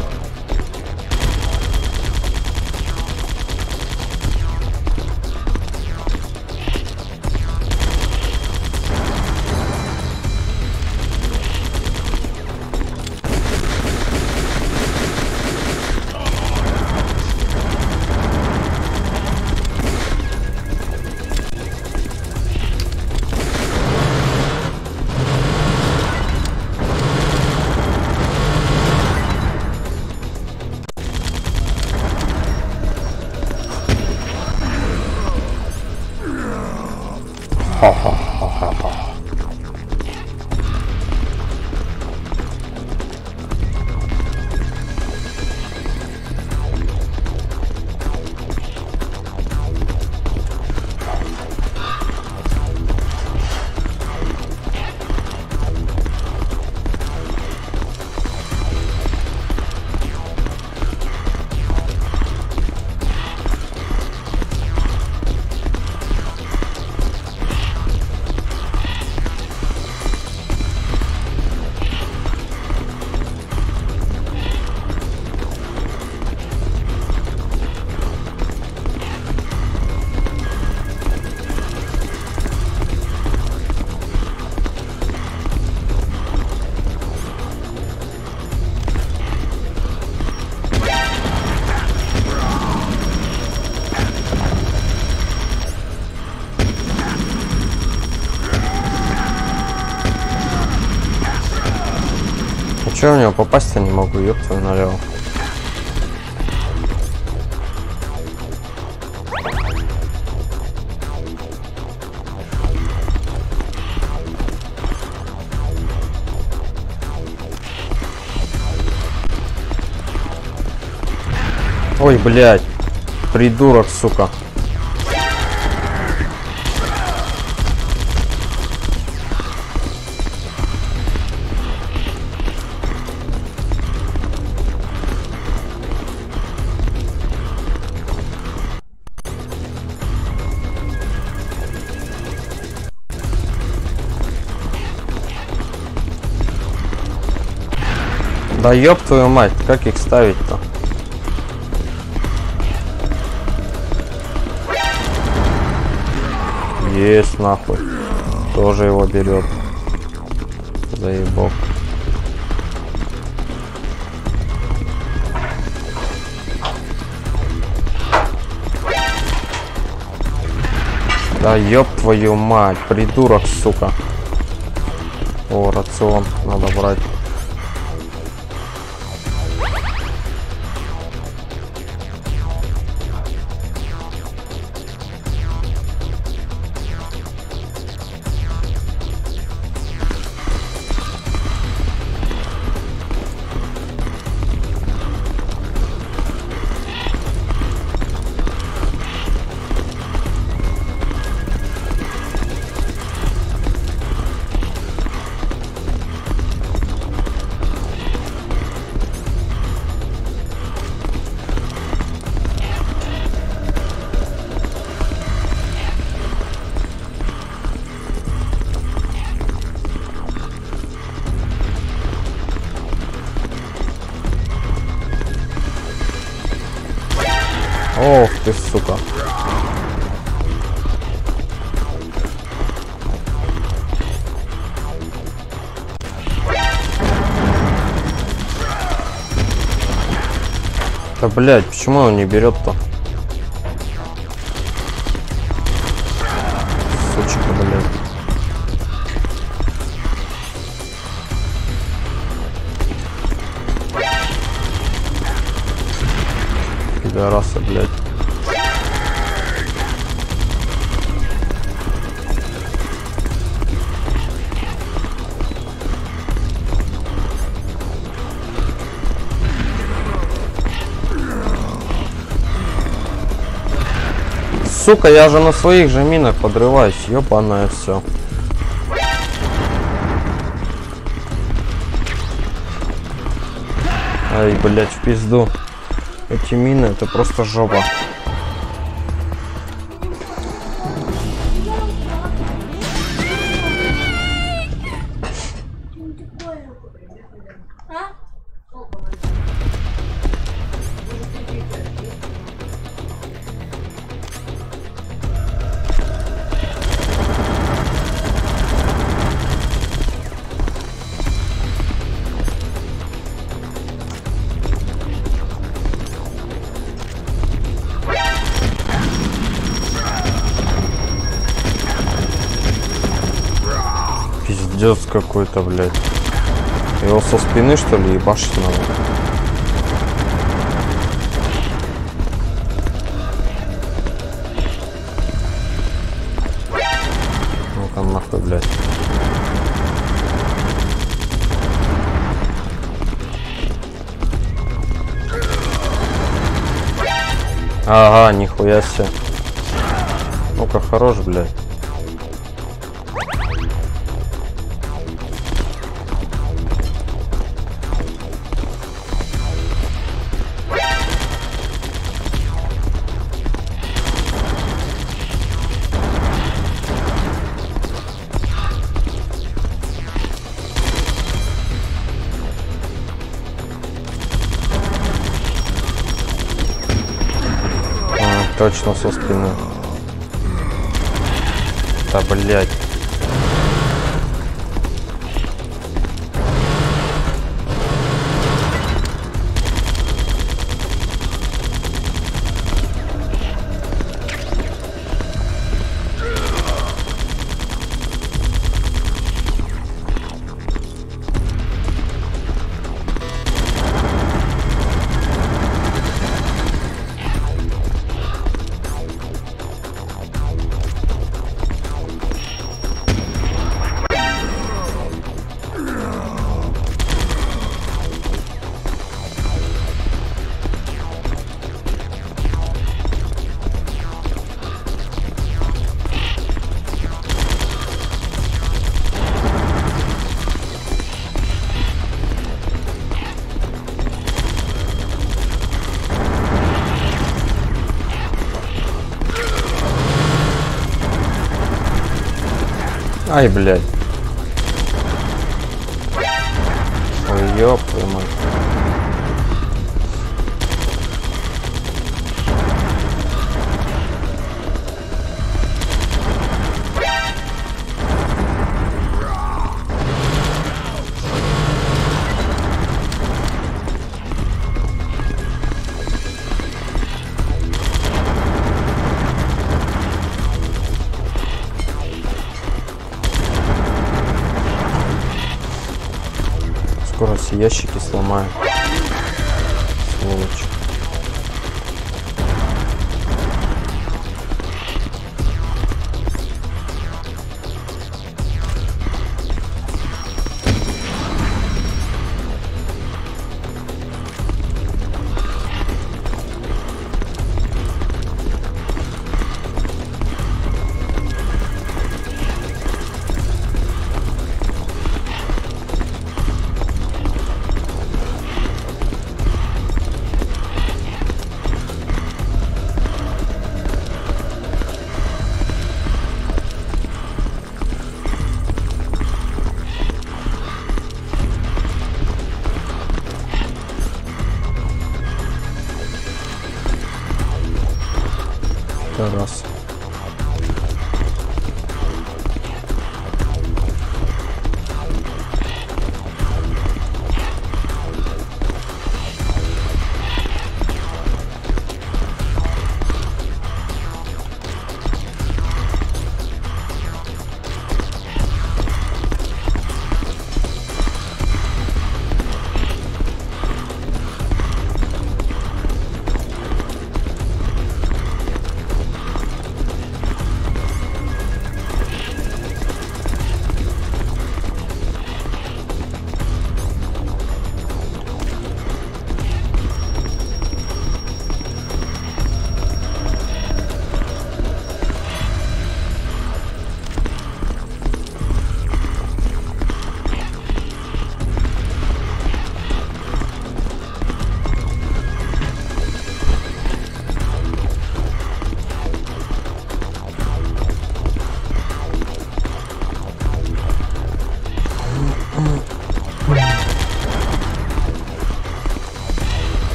Ха-ха-ха-ха-ха. Чё, у него попасть-то не могу, ёб твою налево. Ой, блядь, придурок, сука. Да ёб твою мать, как их ставить-то? Есть нахуй. Тоже его берет. Заебок. Да ёб твою мать, придурок, сука. О, рацион надо брать. Ох ты, сука. Да, блядь, почему он не берет-то? Сучка, блядь. Пидорасы, блядь. Сука, я же на своих же минах подрываюсь, ёбаное все. Ай, блядь, в пизду. Эти мины, это просто жопа. Пиздец какой-то, блядь. Его со спины, что ли, ебашить надо? нахуй, блядь. Ага, нихуя себе. Ну-ка, хорош, блядь. Точно со спины. Да, блядь. Ай, блядь. Ой, ёб твою мать. Скоро все ящики сломаю. Сволочь. Раз.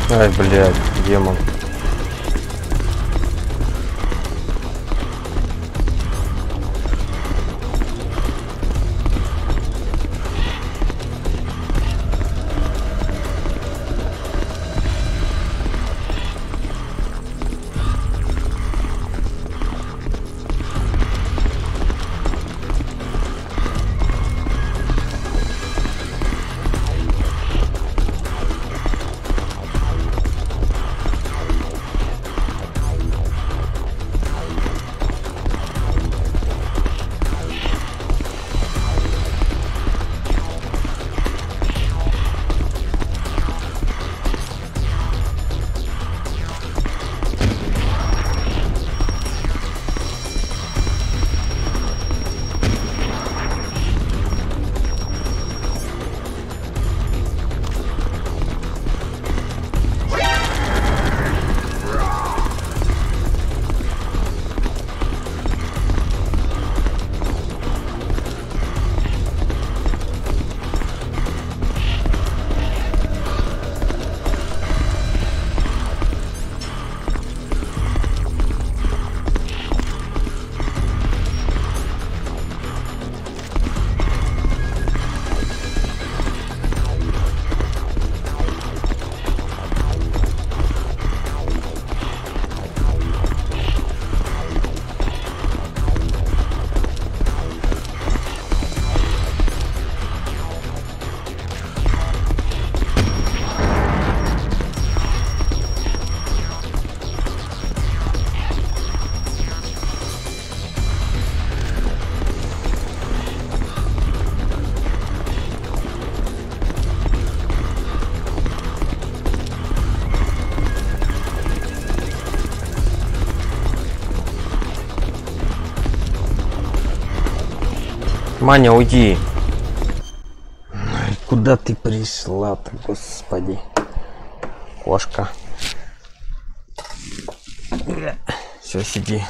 Ай, блядь, демон. Маня, уйди. Куда ты пришла-то, господи? Кошка. Все, сиди.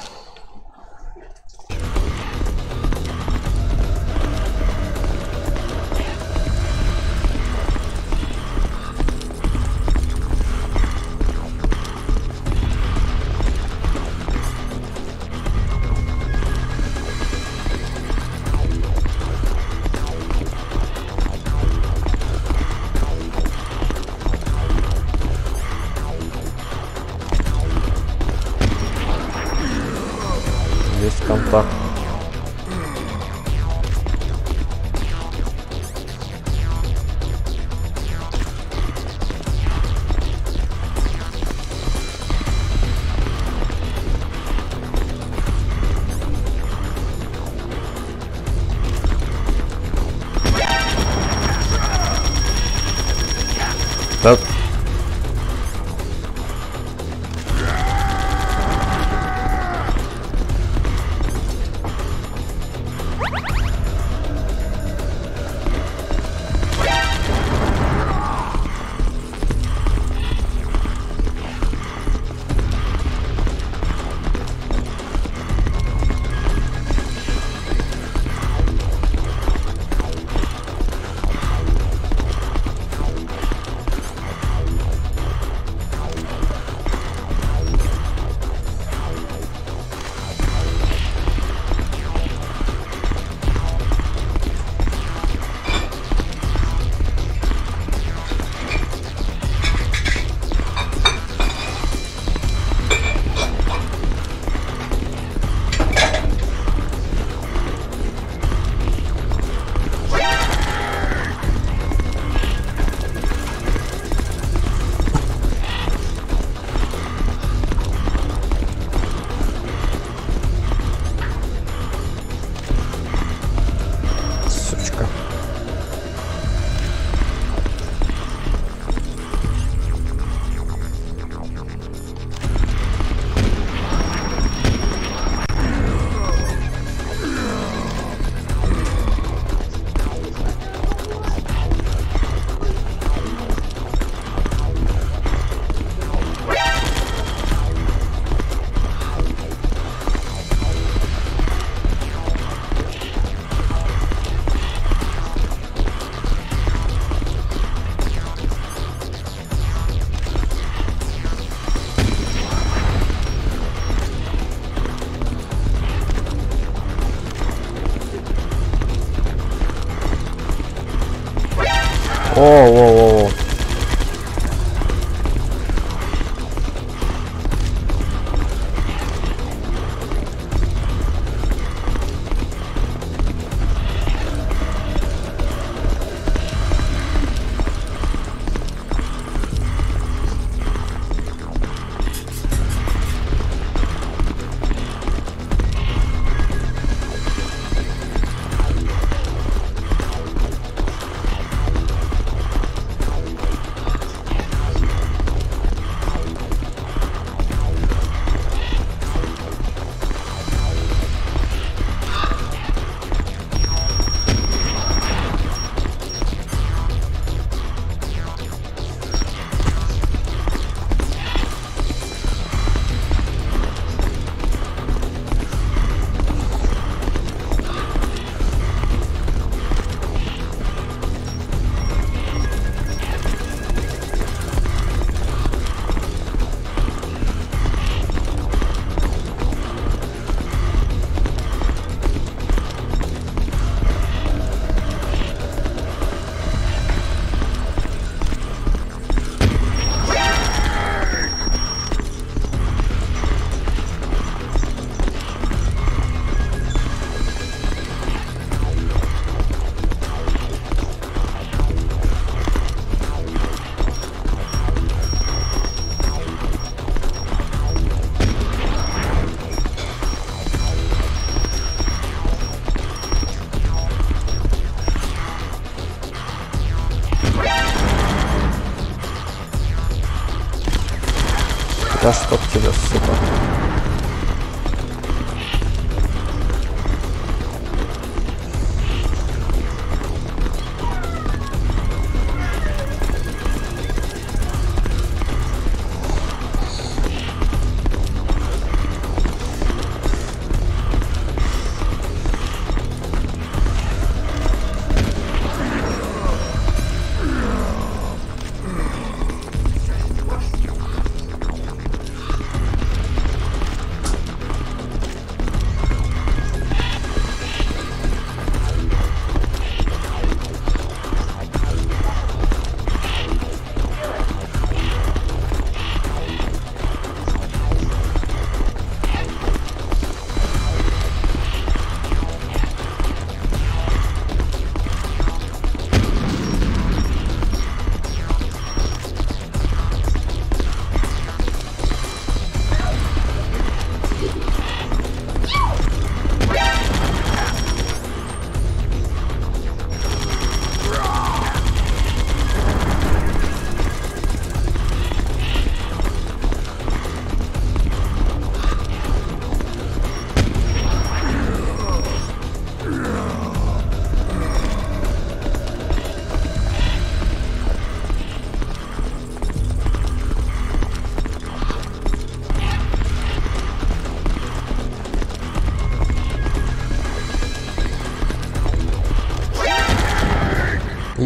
Контакт. Так. О. Да чтоб тебя, сука.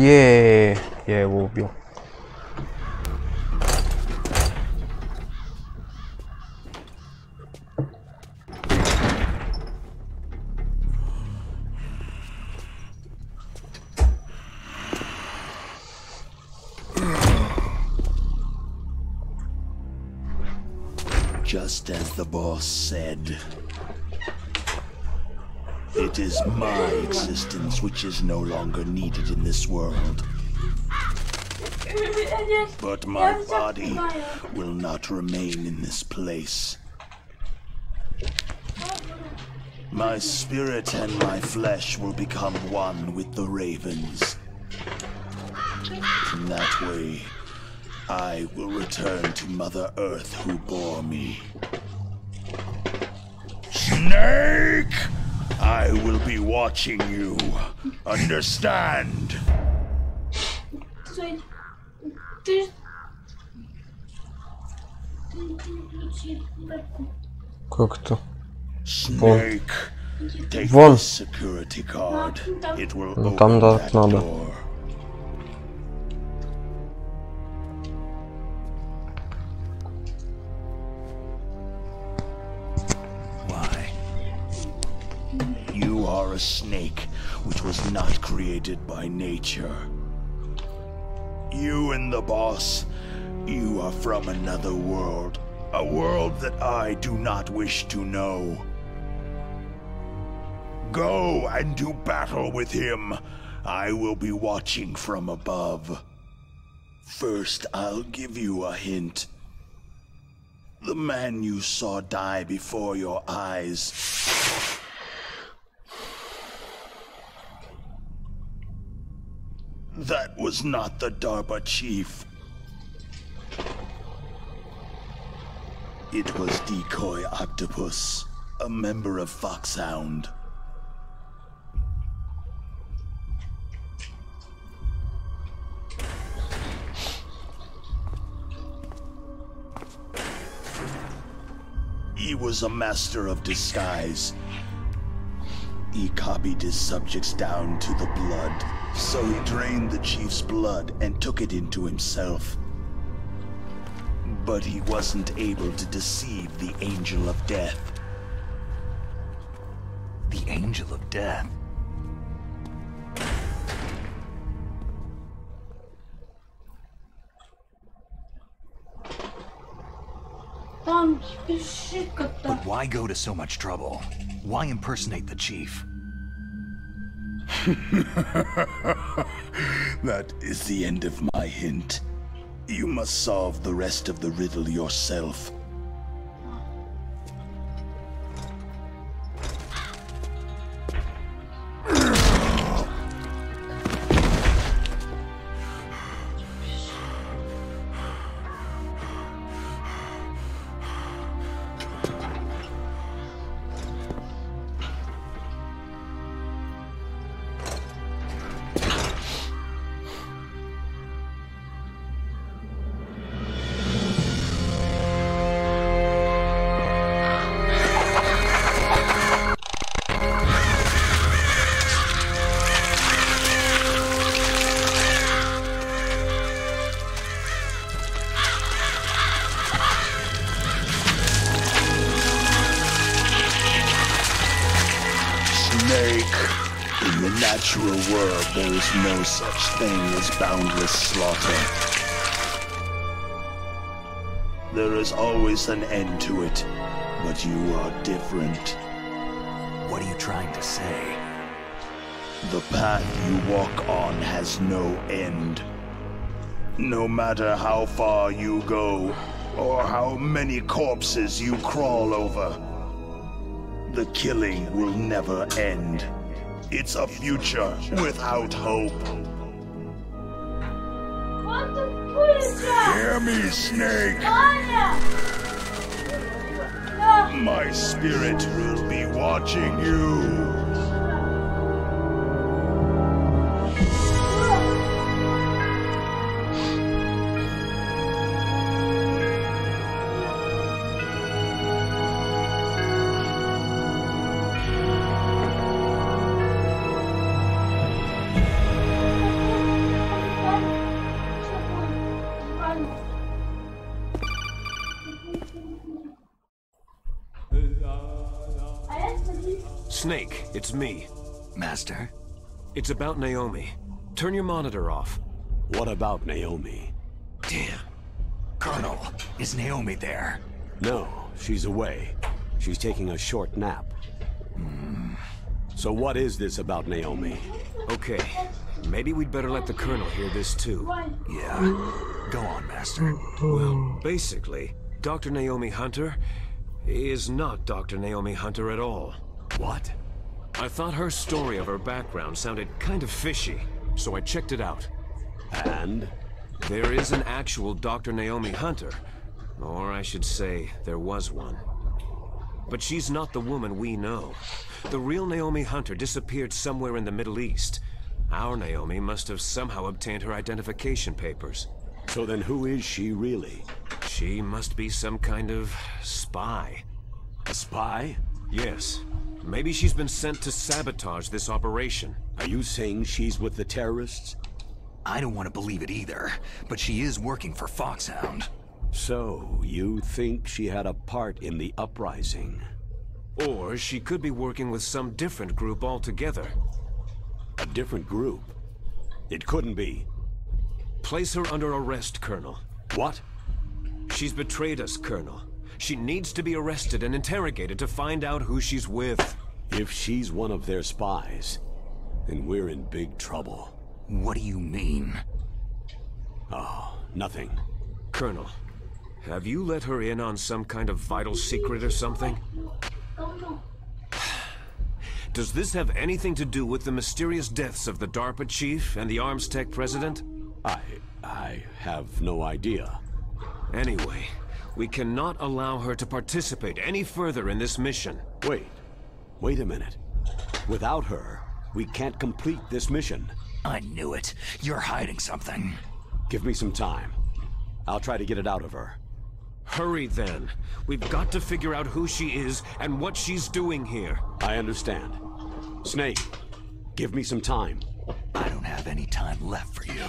Еее, я его убил. Just as the boss said, it is my existence which is no longer needed in this world. But my body will not remain in this place. My spirit and my flesh will become one with the ravens. In that way, I will return to Mother Earth who bore me. Snake! I will be watching you. Understand? Как-то. Snake, take Вон. this security card. It will Ну, open там да, that надо. door. You are a snake which was not created by nature. You and the boss, you are from another world. A world that I do not wish to know. Go and do battle with him. I will be watching from above. First, I'll give you a hint. The man you saw die before your eyes. That was not the DARPA chief. It was Decoy Octopus, a member of Foxhound. He was a master of disguise. He copied his subjects down to the blood. So he drained the chief's blood and took it into himself. But he wasn't able to deceive the Angel of Death. The Angel of Death? But why go to so much trouble? Why impersonate the chief? That is the end of my hint. You must solve the rest of the riddle yourself. In the natural world, there is no such thing as boundless slaughter. There is always an end to it, but you are different. What are you trying to say? The path you walk on has no end. No matter how far you go, or how many corpses you crawl over, the killing will never end. It's a future without hope. Hear me, Snake! My spirit will be watching you. Snake, it's me. Master? It's about Naomi. Turn your monitor off. What about Naomi? Damn. Colonel, is Naomi there? No, she's away. She's taking a short nap. So what is this about Naomi? Okay, maybe we'd better let the Colonel hear this too. Yeah. Go on, Master. Well, basically, Dr. Naomi Hunter is not Dr. Naomi Hunter at all. What? I thought her story of her background sounded kind of fishy, so I checked it out. And? There is an actual Dr. Naomi Hunter, or I should say, there was one. But she's not the woman we know. The real Naomi Hunter disappeared somewhere in the Middle East. Our Naomi must have somehow obtained her identification papers. So then who is she really? She must be some kind of spy. A spy? Yes. Maybe she's been sent to sabotage this operation. Are you saying she's with the terrorists? I don't want to believe it either, but she is working for Foxhound. So, you think she had a part in the uprising? Or she could be working with some different group altogether. A different group? It couldn't be. Place her under arrest, Colonel. What? She's betrayed us, Colonel. She needs to be arrested and interrogated to find out who she's with. If she's one of their spies, then we're in big trouble. What do you mean? Oh, nothing. Colonel, have you let her in on some kind of vital secret or something? Does this have anything to do with the mysterious deaths of the DARPA chief and the Arms Tech president? I have no idea. Anyway, we cannot allow her to participate any further in this mission. Wait a minute. Without her, we can't complete this mission. I knew it. You're hiding something. Give me some time. I'll try to get it out of her. Hurry then. We've got to figure out who she is and what she's doing here. I understand. Snake, give me some time. I don't have any time left for you.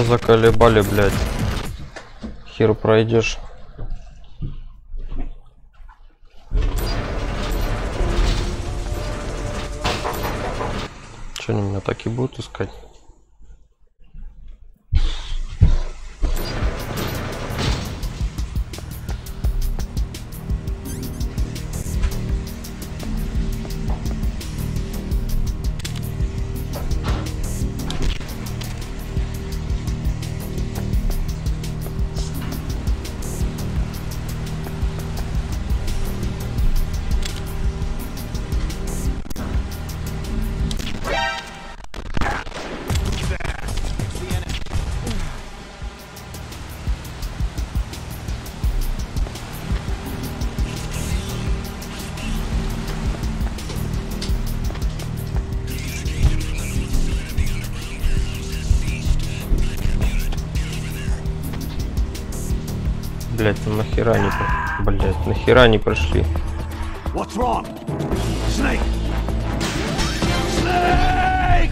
Заколебали, блядь. Хер пройдешь. Че они меня так и будут искать? Блять, нахера не, блять, нахера не прошли? What's wrong? Snake! Snake!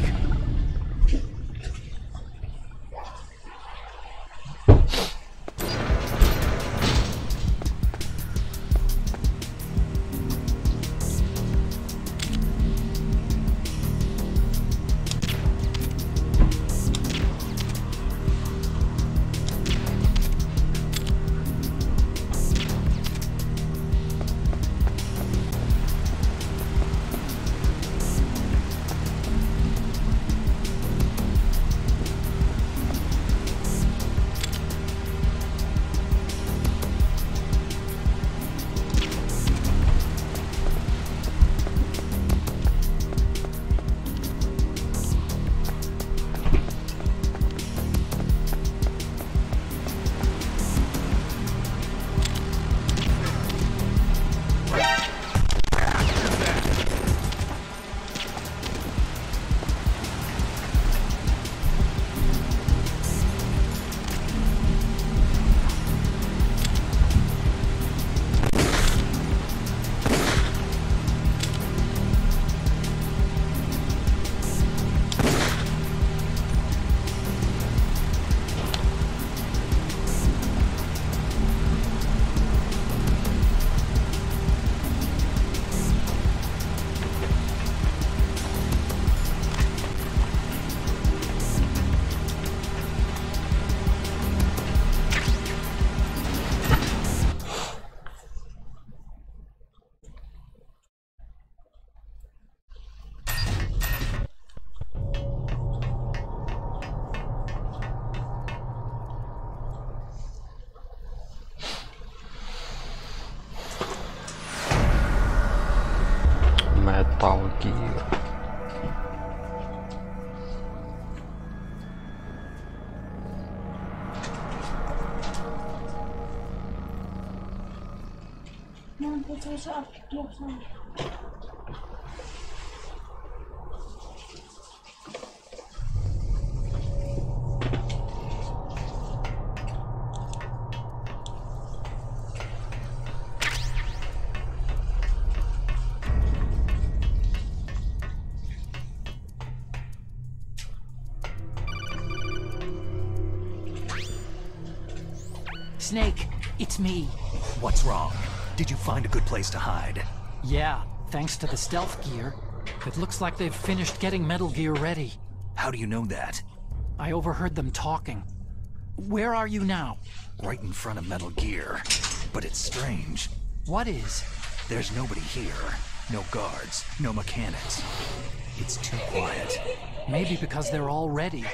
Metal Gear. Snake, it's me. What's wrong? Did you find a good place to hide? Yeah, thanks to the stealth gear. It looks like they've finished getting Metal Gear ready. How do you know that? I overheard them talking. Where are you now? Right in front of Metal Gear. But it's strange. What is? There's nobody here. No guards, no mechanics. It's too quiet. Maybe because they're all ready.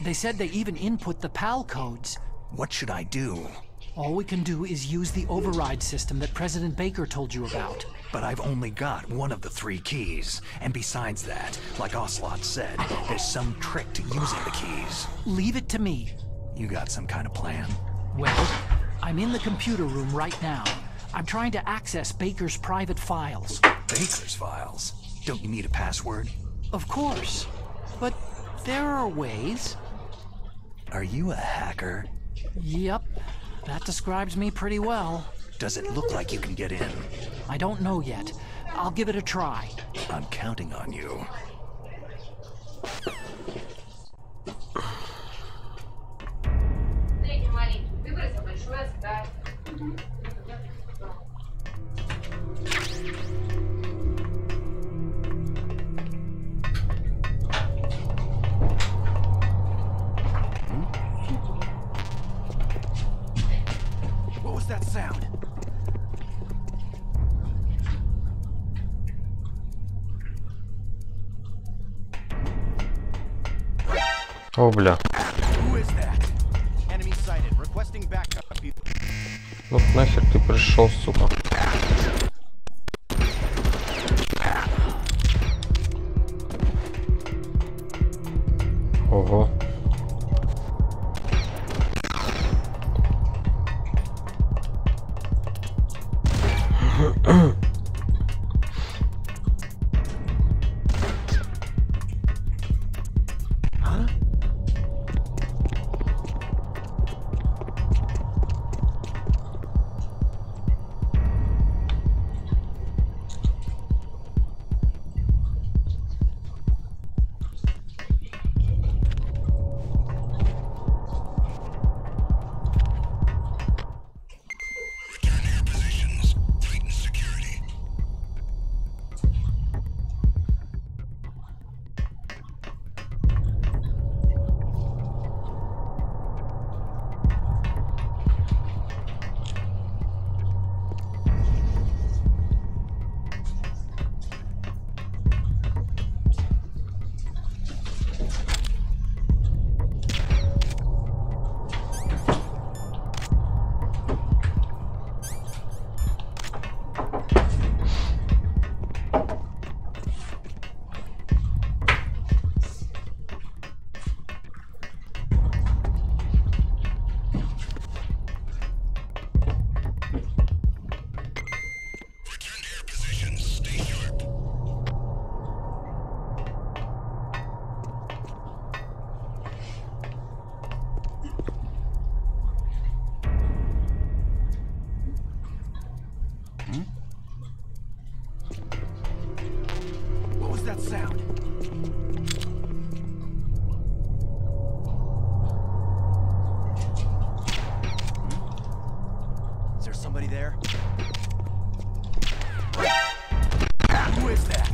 They said they even input the PAL codes. What should I do? All we can do is use the override system that President Baker told you about. But I've only got one of the 3 keys. And besides that, like Ocelot said, there's some trick to using the keys. Leave it to me. You got some kind of plan? Well, I'm in the computer room right now. I'm trying to access Baker's private files. Baker's files? Don't you need a password? Of course. But there are ways. Are you a hacker? Yep. That describes me pretty well. Does it look like you can get in? I don't know yet. I'll give it a try. I'm counting on you. What was that sound? О, бля. Вот нахер ты пришел, сука. Ого. that sound? Is there somebody there? Who is that?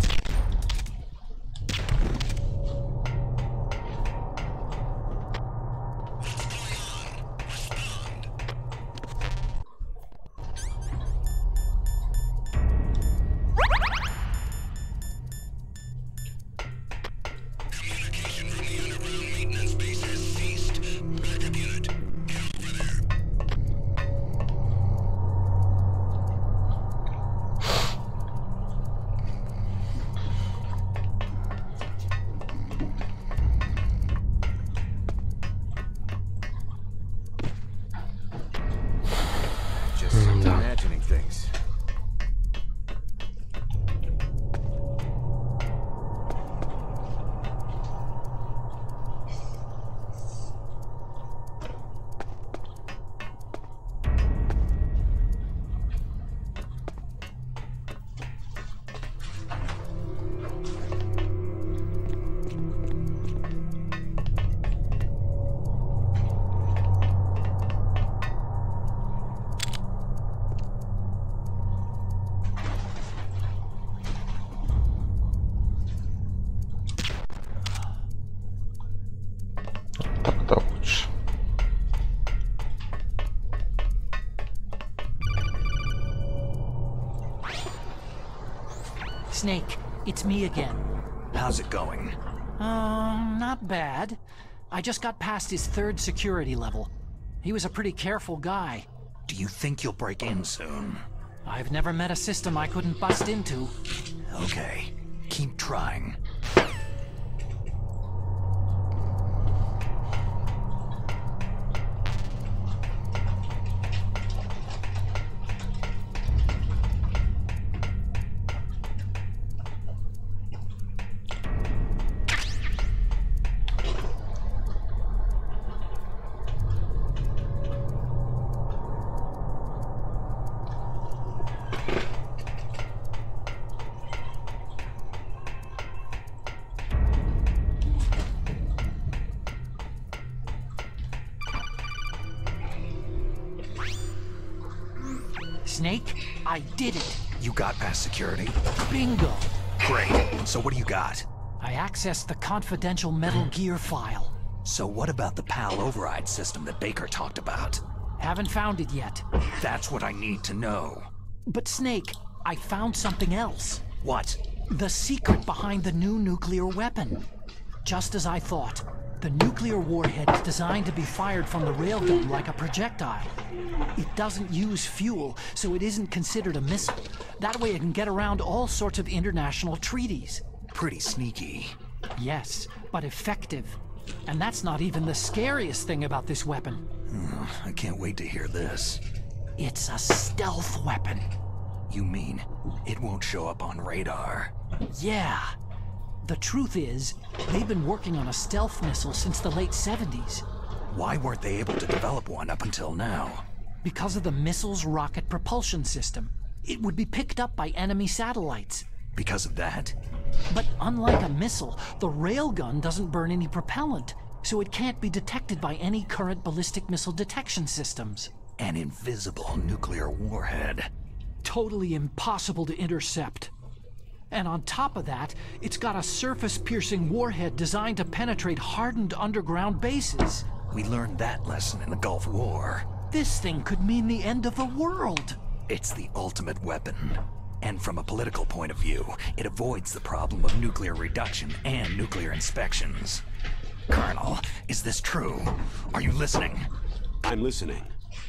Snake, it's me again. How's it going? Not bad. I just got past his 3rd security level. He was a pretty careful guy. Do you think you'll break in soon? I've never met a system I couldn't bust into. Okay, keep trying. Snake, I did it. You got past security? Bingo. Great. So what do you got? I accessed the confidential Metal Gear file. So what about the PAL override system that Baker talked about? Haven't found it yet. That's what I need to know. But Snake, I found something else. What? The secret behind the new nuclear weapon. Just as I thought. The nuclear warhead is designed to be fired from the railgun like a projectile. It doesn't use fuel, so it isn't considered a missile. That way it can get around all sorts of international treaties. Pretty sneaky. Yes, but effective. And that's not even the scariest thing about this weapon. I can't wait to hear this. It's a stealth weapon. You mean it won't show up on radar? Yeah. The truth is, they've been working on a stealth missile since the late 70s. Why weren't they able to develop one up until now? Because of the missile's rocket propulsion system. It would be picked up by enemy satellites. Because of that? But unlike a missile, the railgun doesn't burn any propellant, so it can't be detected by any current ballistic missile detection systems. An invisible nuclear warhead. Totally impossible to intercept. And on top of that, it's got a surface-piercing warhead designed to penetrate hardened underground bases. We learned that lesson in the Gulf War. This thing could mean the end of the world. It's the ultimate weapon. And from a political point of view, it avoids the problem of nuclear reduction and nuclear inspections. Colonel, is this true? Are you listening? I'm listening.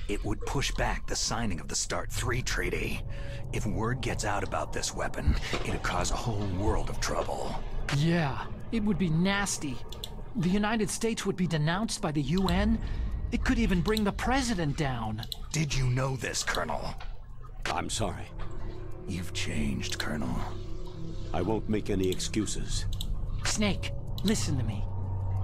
It would push back the signing of the START 3 treaty. If word gets out about this weapon, it'd cause a whole world of trouble. Yeah, it would be nasty. The United States would be denounced by the UN. It could even bring the president down. Did you know this, Colonel? I'm sorry. You've changed, Colonel. I won't make any excuses. Snake, listen to me.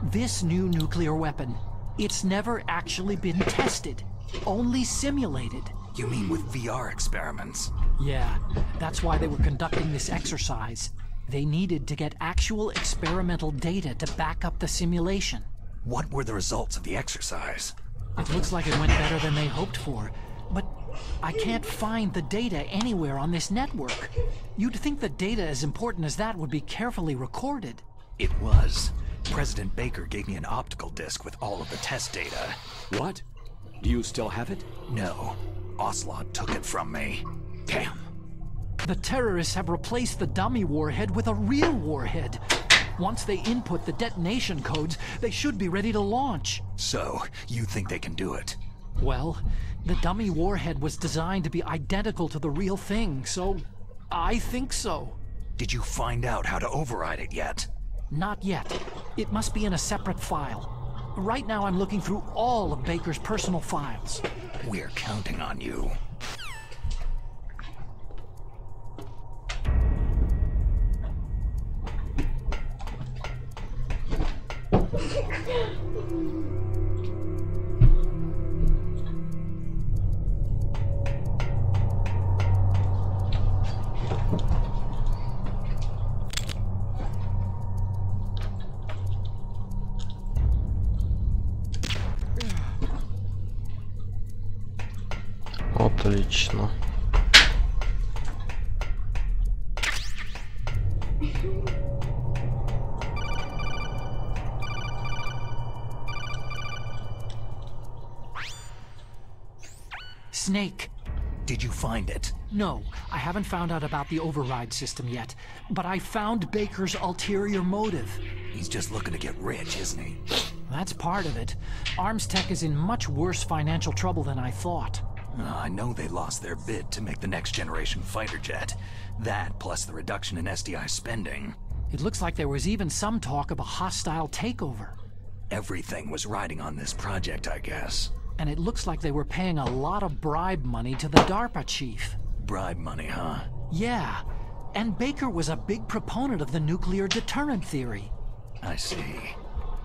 This new nuclear weapon, it's never actually been tested. Only simulated. You mean with VR experiments? Yeah, that's why they were conducting this exercise. They needed to get actual experimental data to back up the simulation. What were the results of the exercise? It looks like it went better than they hoped for, but I can't find the data anywhere on this network. You'd think the data as important as that would be carefully recorded. It was. President Baker gave me an optical disc with all of the test data. What? Do you still have it? No. Ocelot took it from me. Damn. The terrorists have replaced the dummy warhead with a real warhead. Once they input the detonation codes, they should be ready to launch. So, you think they can do it? Well, the dummy warhead was designed to be identical to the real thing, so I think so. Did you find out how to override it yet? Not yet. It must be in a separate file. Right now I'm looking through all of Baker's personal files. We're counting on you. Отлично. Snake. Did you find it? No, I haven't found out about the override system yet, but I found Baker's ulterior motive. He's just looking to get rich, isn't he? That's part of it. Arms Tech is in much worse financial trouble than I thought. I know they lost their bid to make the next generation fighter jet. That, plus the reduction in SDI spending. It looks like there was even some talk of a hostile takeover. Everything was riding on this project, I guess. And it looks like they were paying a lot of bribe money to the DARPA chief. Bribe money, huh? Yeah. And Baker was a big proponent of the nuclear deterrent theory. I see.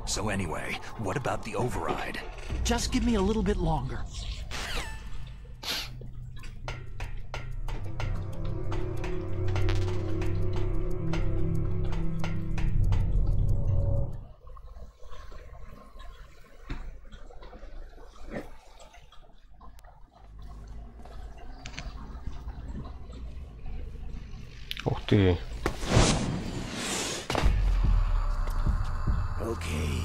So anyway, what about the override? Just give me a little bit longer. Ух ты. Okay,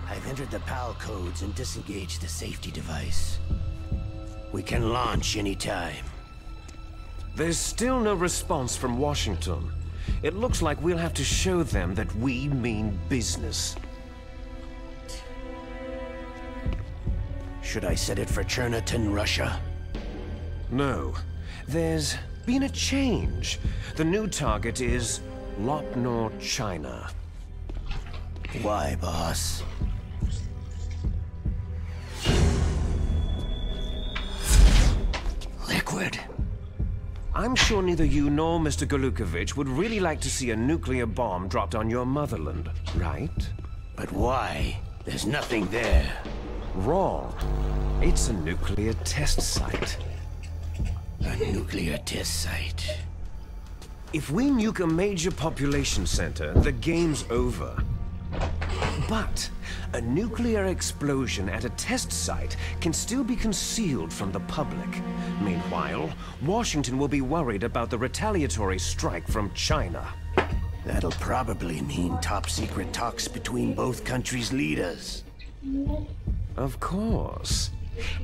I've entered the PAL codes and disengaged the safety device. We can launch anytime. There's still no response from Washington. It looks like we'll have to show them that we mean business. Should I set it for Cherniton, Russia? No. There's been a change. The new target is Lopnor, China. Why, boss? Liquid. I'm sure neither you nor Mr. Golukovich would really like to see a nuclear bomb dropped on your motherland, right? But why? There's nothing there. Wrong. It's a nuclear test site. A nuclear test site. If we nuke a major population center, the game's over. But a nuclear explosion at a test site can still be concealed from the public. Meanwhile, Washington will be worried about the retaliatory strike from China. That'll probably mean top-secret talks between both countries' leaders. Of course.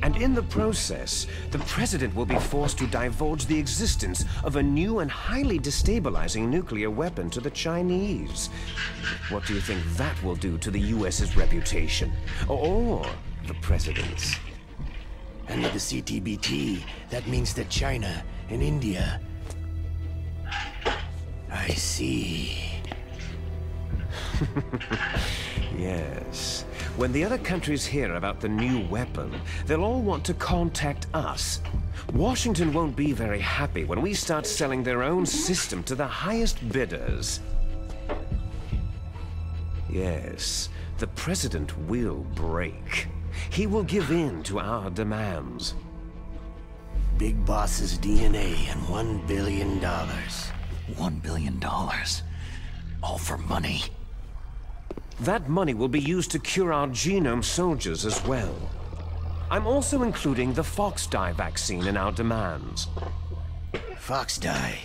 And in the process, the president will be forced to divulge the existence of a new and highly destabilizing nuclear weapon to the Chinese. What do you think that will do to the US's reputation? Or the president's? And with the CTBT, that means that China and India... I see. Yes. When the other countries hear about the new weapon, they'll all want to contact us. Washington won't be very happy when we start selling their own system to the highest bidders. Yes, the president will break. He will give in to our demands. Big Boss's DNA and $1 billion. $1 billion? All for money? That money will be used to cure our genome soldiers as well. I'm also including the Fox-dye vaccine in our demands. Fox-dye?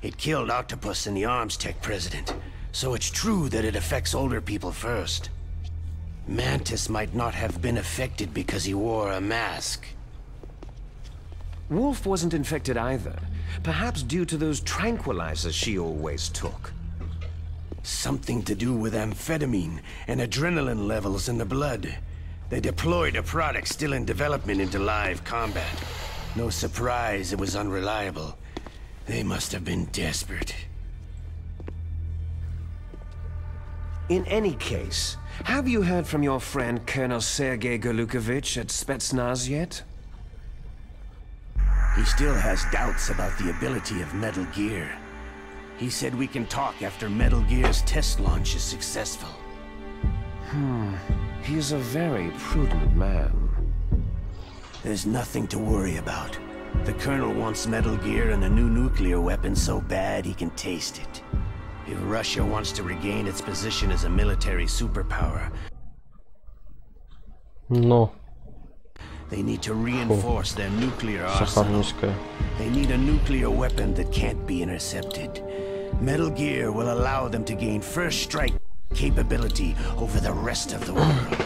It killed Octopus and the Arms Tech president, so it's true that it affects older people first. Mantis might not have been affected because he wore a mask. Wolf wasn't infected either, perhaps due to those tranquilizers she always took. Something to do with amphetamine and adrenaline levels in the blood. They deployed a product still in development into live combat. No surprise it was unreliable. They must have been desperate. In any case, have you heard from your friend Colonel Sergei Golukovich at Spetsnaz yet? He still has doubts about the ability of Metal Gear. He said we can talk after Metal Gear's test launch is successful. He's a very prudent man. There's nothing to worry about. The Colonel wants Metal Gear and a new nuclear weapon so bad he can taste it. If Russia wants to regain its position as a military superpower, No. they need to reinforce their nuclear arsenal. Сахарническая. They need a nuclear weapon that can't be intercepted. Metal Gear will allow them to gain first strike capability over the rest of the world.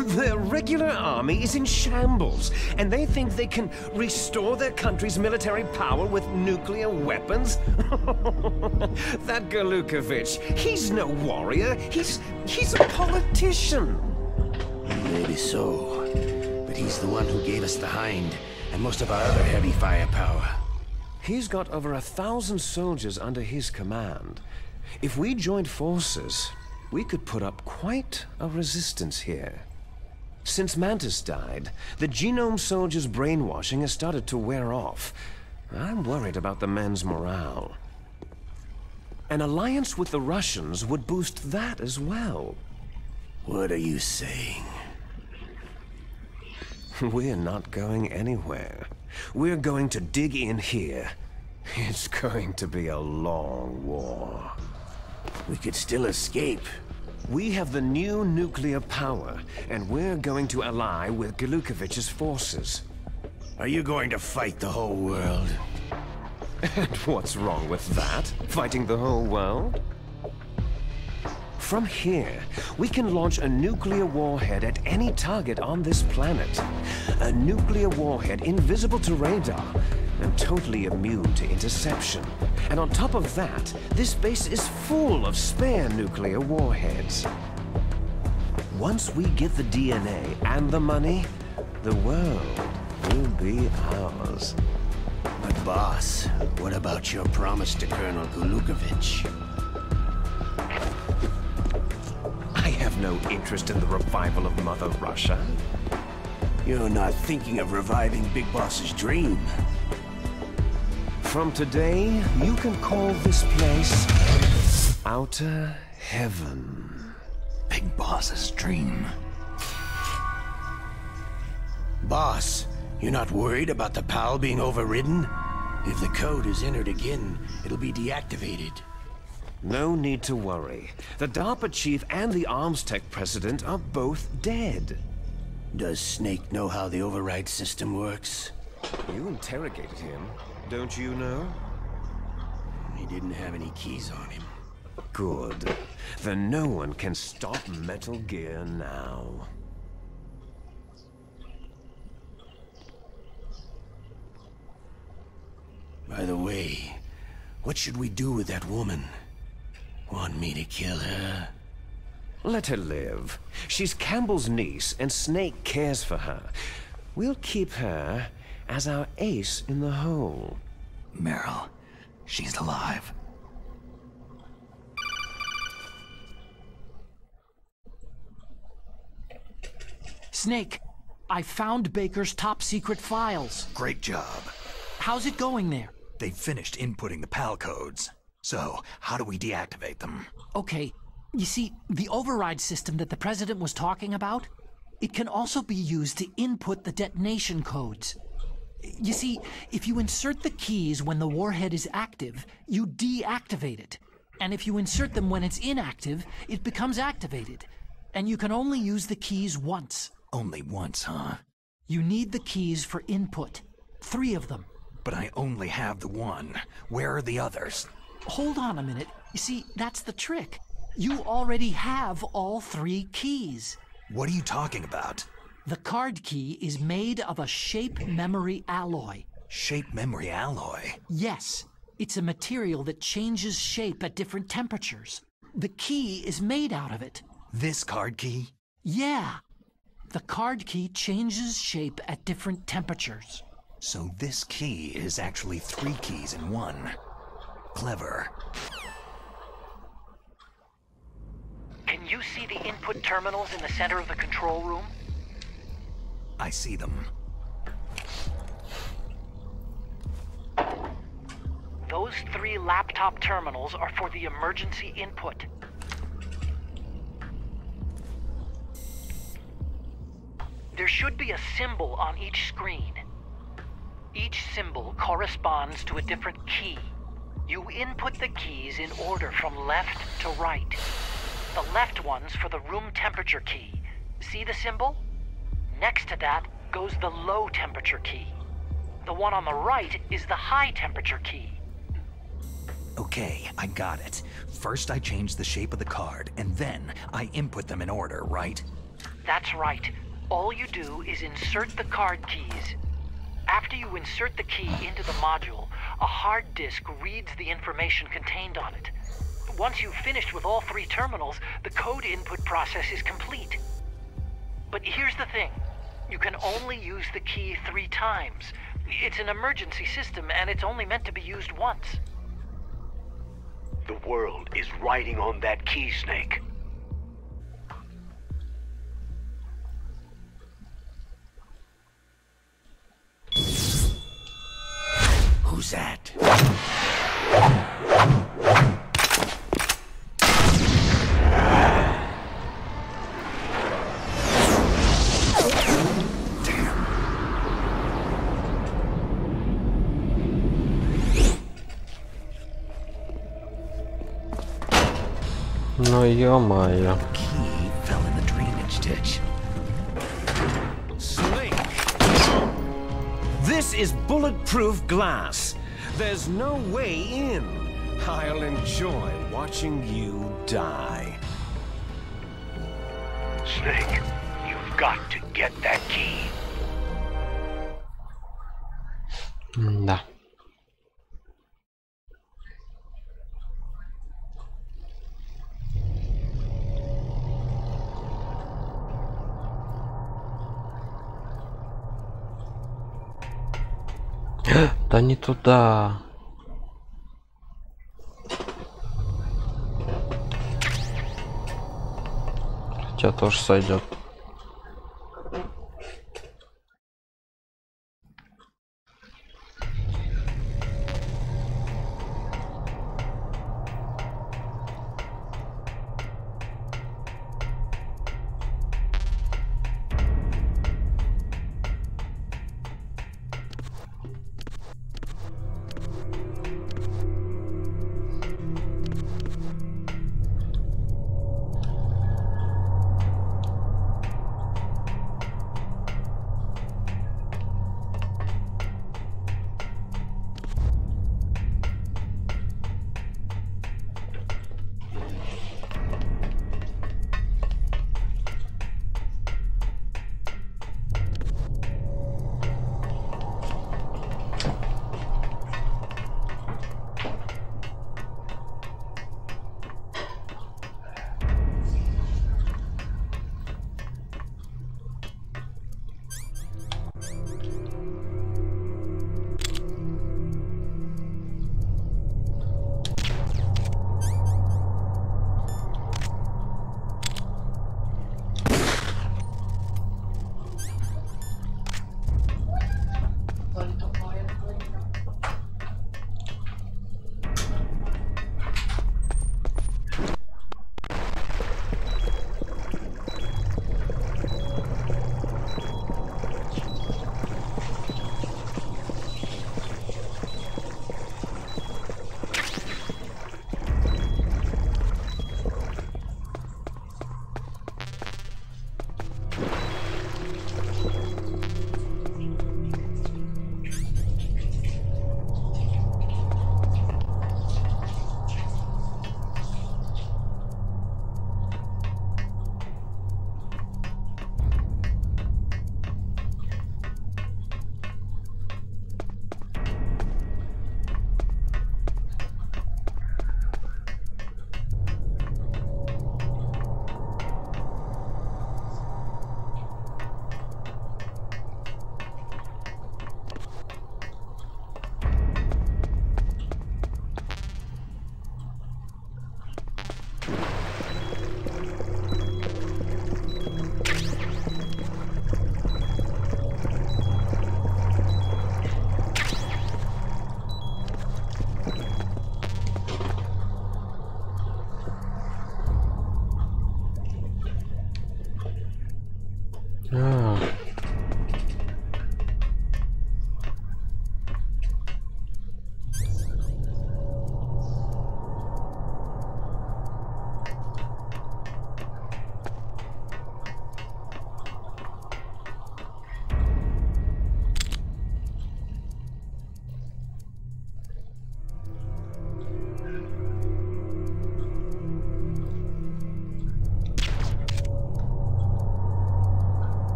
Their regular army is in shambles, and they think they can restore their country's military power with nuclear weapons? That Galukovich, he's no warrior. He's a politician. Maybe so, but he's the one who gave us the Hind and most of our other heavy firepower. He's got over 1,000 soldiers under his command. If we joined forces, we could put up quite a resistance here. Since Mantis died, the Genome Soldiers' brainwashing has started to wear off. I'm worried about the men's morale. An alliance with the Russians would boost that as well. What are you saying? We're not going anywhere. We're going to dig in here. It's going to be a long war. We could still escape. We have the new nuclear power, and we're going to ally with Galukovich's forces. Are you going to fight the whole world? And what's wrong with that? Fighting the whole world? From here, we can launch a nuclear warhead at any target on this planet. A nuclear warhead invisible to radar and totally immune to interception. And on top of that, this base is full of spare nuclear warheads. Once we get the DNA and the money, the world will be ours. But boss, what about your promise to Colonel Galukovich? I have no interest in the revival of Mother Russia. You're not thinking of reviving Big Boss's dream. From today, you can call this place Outer Heaven. Big Boss's dream. Boss, you're not worried about the PAL being overridden? If the code is entered again, it'll be deactivated. No need to worry. The DARPA chief and the Arms Tech president are both dead. Does Snake know how the override system works? You interrogated him, don't you know? He didn't have any keys on him. Good. Then no one can stop Metal Gear now. By the way, what should we do with that woman? Want me to kill her? Let her live. She's Campbell's niece, and Snake cares for her. We'll keep her as our ace in the hole. Meryl, she's alive. Snake, I found Baker's top secret files. Great job. How's it going there? They've finished inputting the PAL codes. So, how do we deactivate them? Okay, you see, the override system that the president was talking about, it can also be used to input the detonation codes. You see, if you insert the keys when the warhead is active, you deactivate it. And if you insert them when it's inactive, it becomes activated. And you can only use the keys once. Only once, huh? You need the keys for input. 3 of them. But I only have the one. Where are the others? Hold on a minute. You see, that's the trick. You already have all 3 keys. What are you talking about? The card key is made of a shape memory alloy. Shape memory alloy? Yes. It's a material that changes shape at different temperatures. The key is made out of it. This card key? Yeah. The card key changes shape at different temperatures. So this key is actually 3 keys in one. Clever. Can you see the input terminals in the center of the control room? I see them. Those 3 laptop terminals are for the emergency input. There should be a symbol on each screen. Each symbol corresponds to a different key. You input the keys in order from left to right. The left one's for the room temperature key. See the symbol? Next to that goes the low temperature key. The one on the right is the high temperature key. Okay, I got it. First I change the shape of the card, and then I input them in order, right? That's right. All you do is insert the card keys. After you insert the key into the module, a hard disk reads the information contained on it. Once you've finished with all 3 terminals, the code input process is complete. But here's the thing. You can only use the key 3 times. It's an emergency system, and it's only meant to be used once. The world is riding on that key, Snake. Who's that? Ну ё-моё. Key fell in the drainage ditch. Snake! This is bulletproof glass. There's no way in. I'll enjoy watching you die. Snake, you've got to get that key. Да. Да не туда. Хотя тоже сойдет.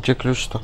Где ключ-то?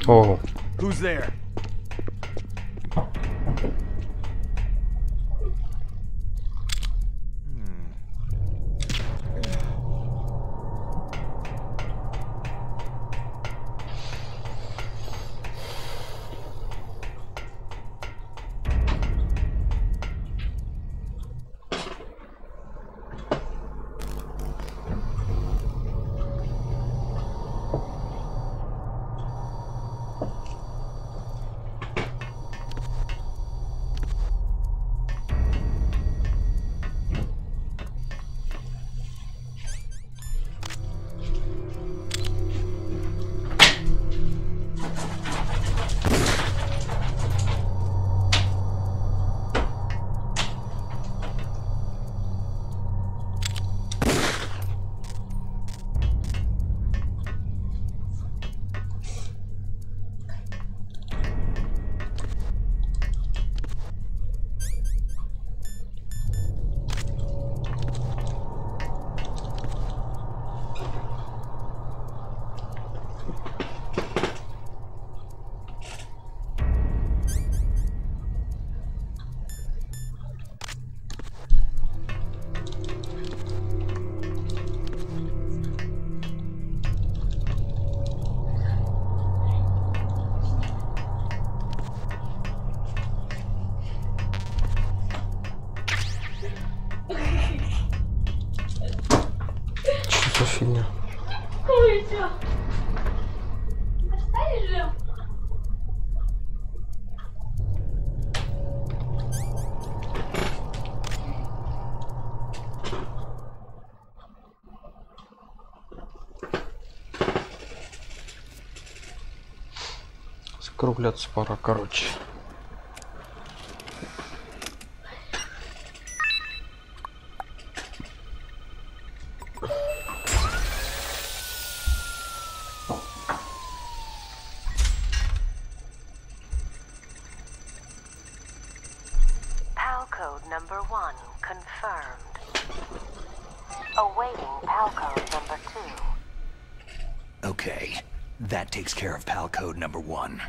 Oh. Who's there? Фигня. Закругляться пора, короче. Number 1 confirmed. Awaiting PAL code number 2. Okay, that takes care of PAL code number 1.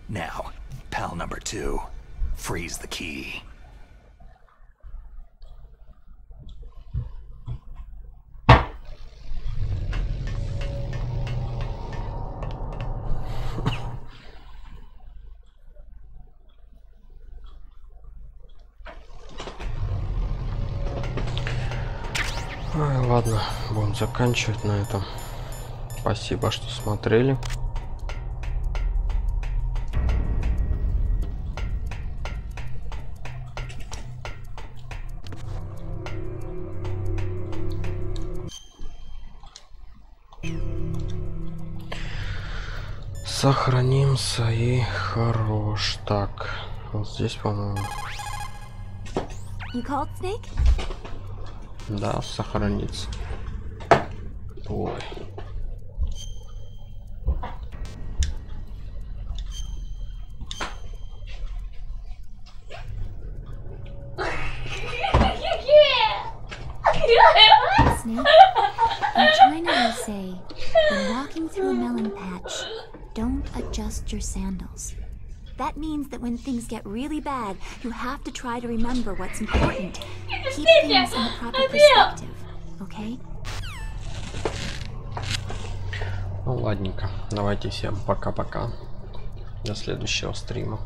Now, PAL number 2, freeze the key. Ладно, будем заканчивать на этом. Спасибо, что смотрели. Сохранимся и хорош. Так. Вот здесь, по-моему. You called, Snake? Да, сохранится. Ой. Snake, in China they say, when walking through a melon patch, don't adjust your sandals. That means that when things get really bad, you have to try to remember what's important. Keep things in the proper perspective, okay? Ну ладненько, давайте всем пока-пока. До следующего стрима.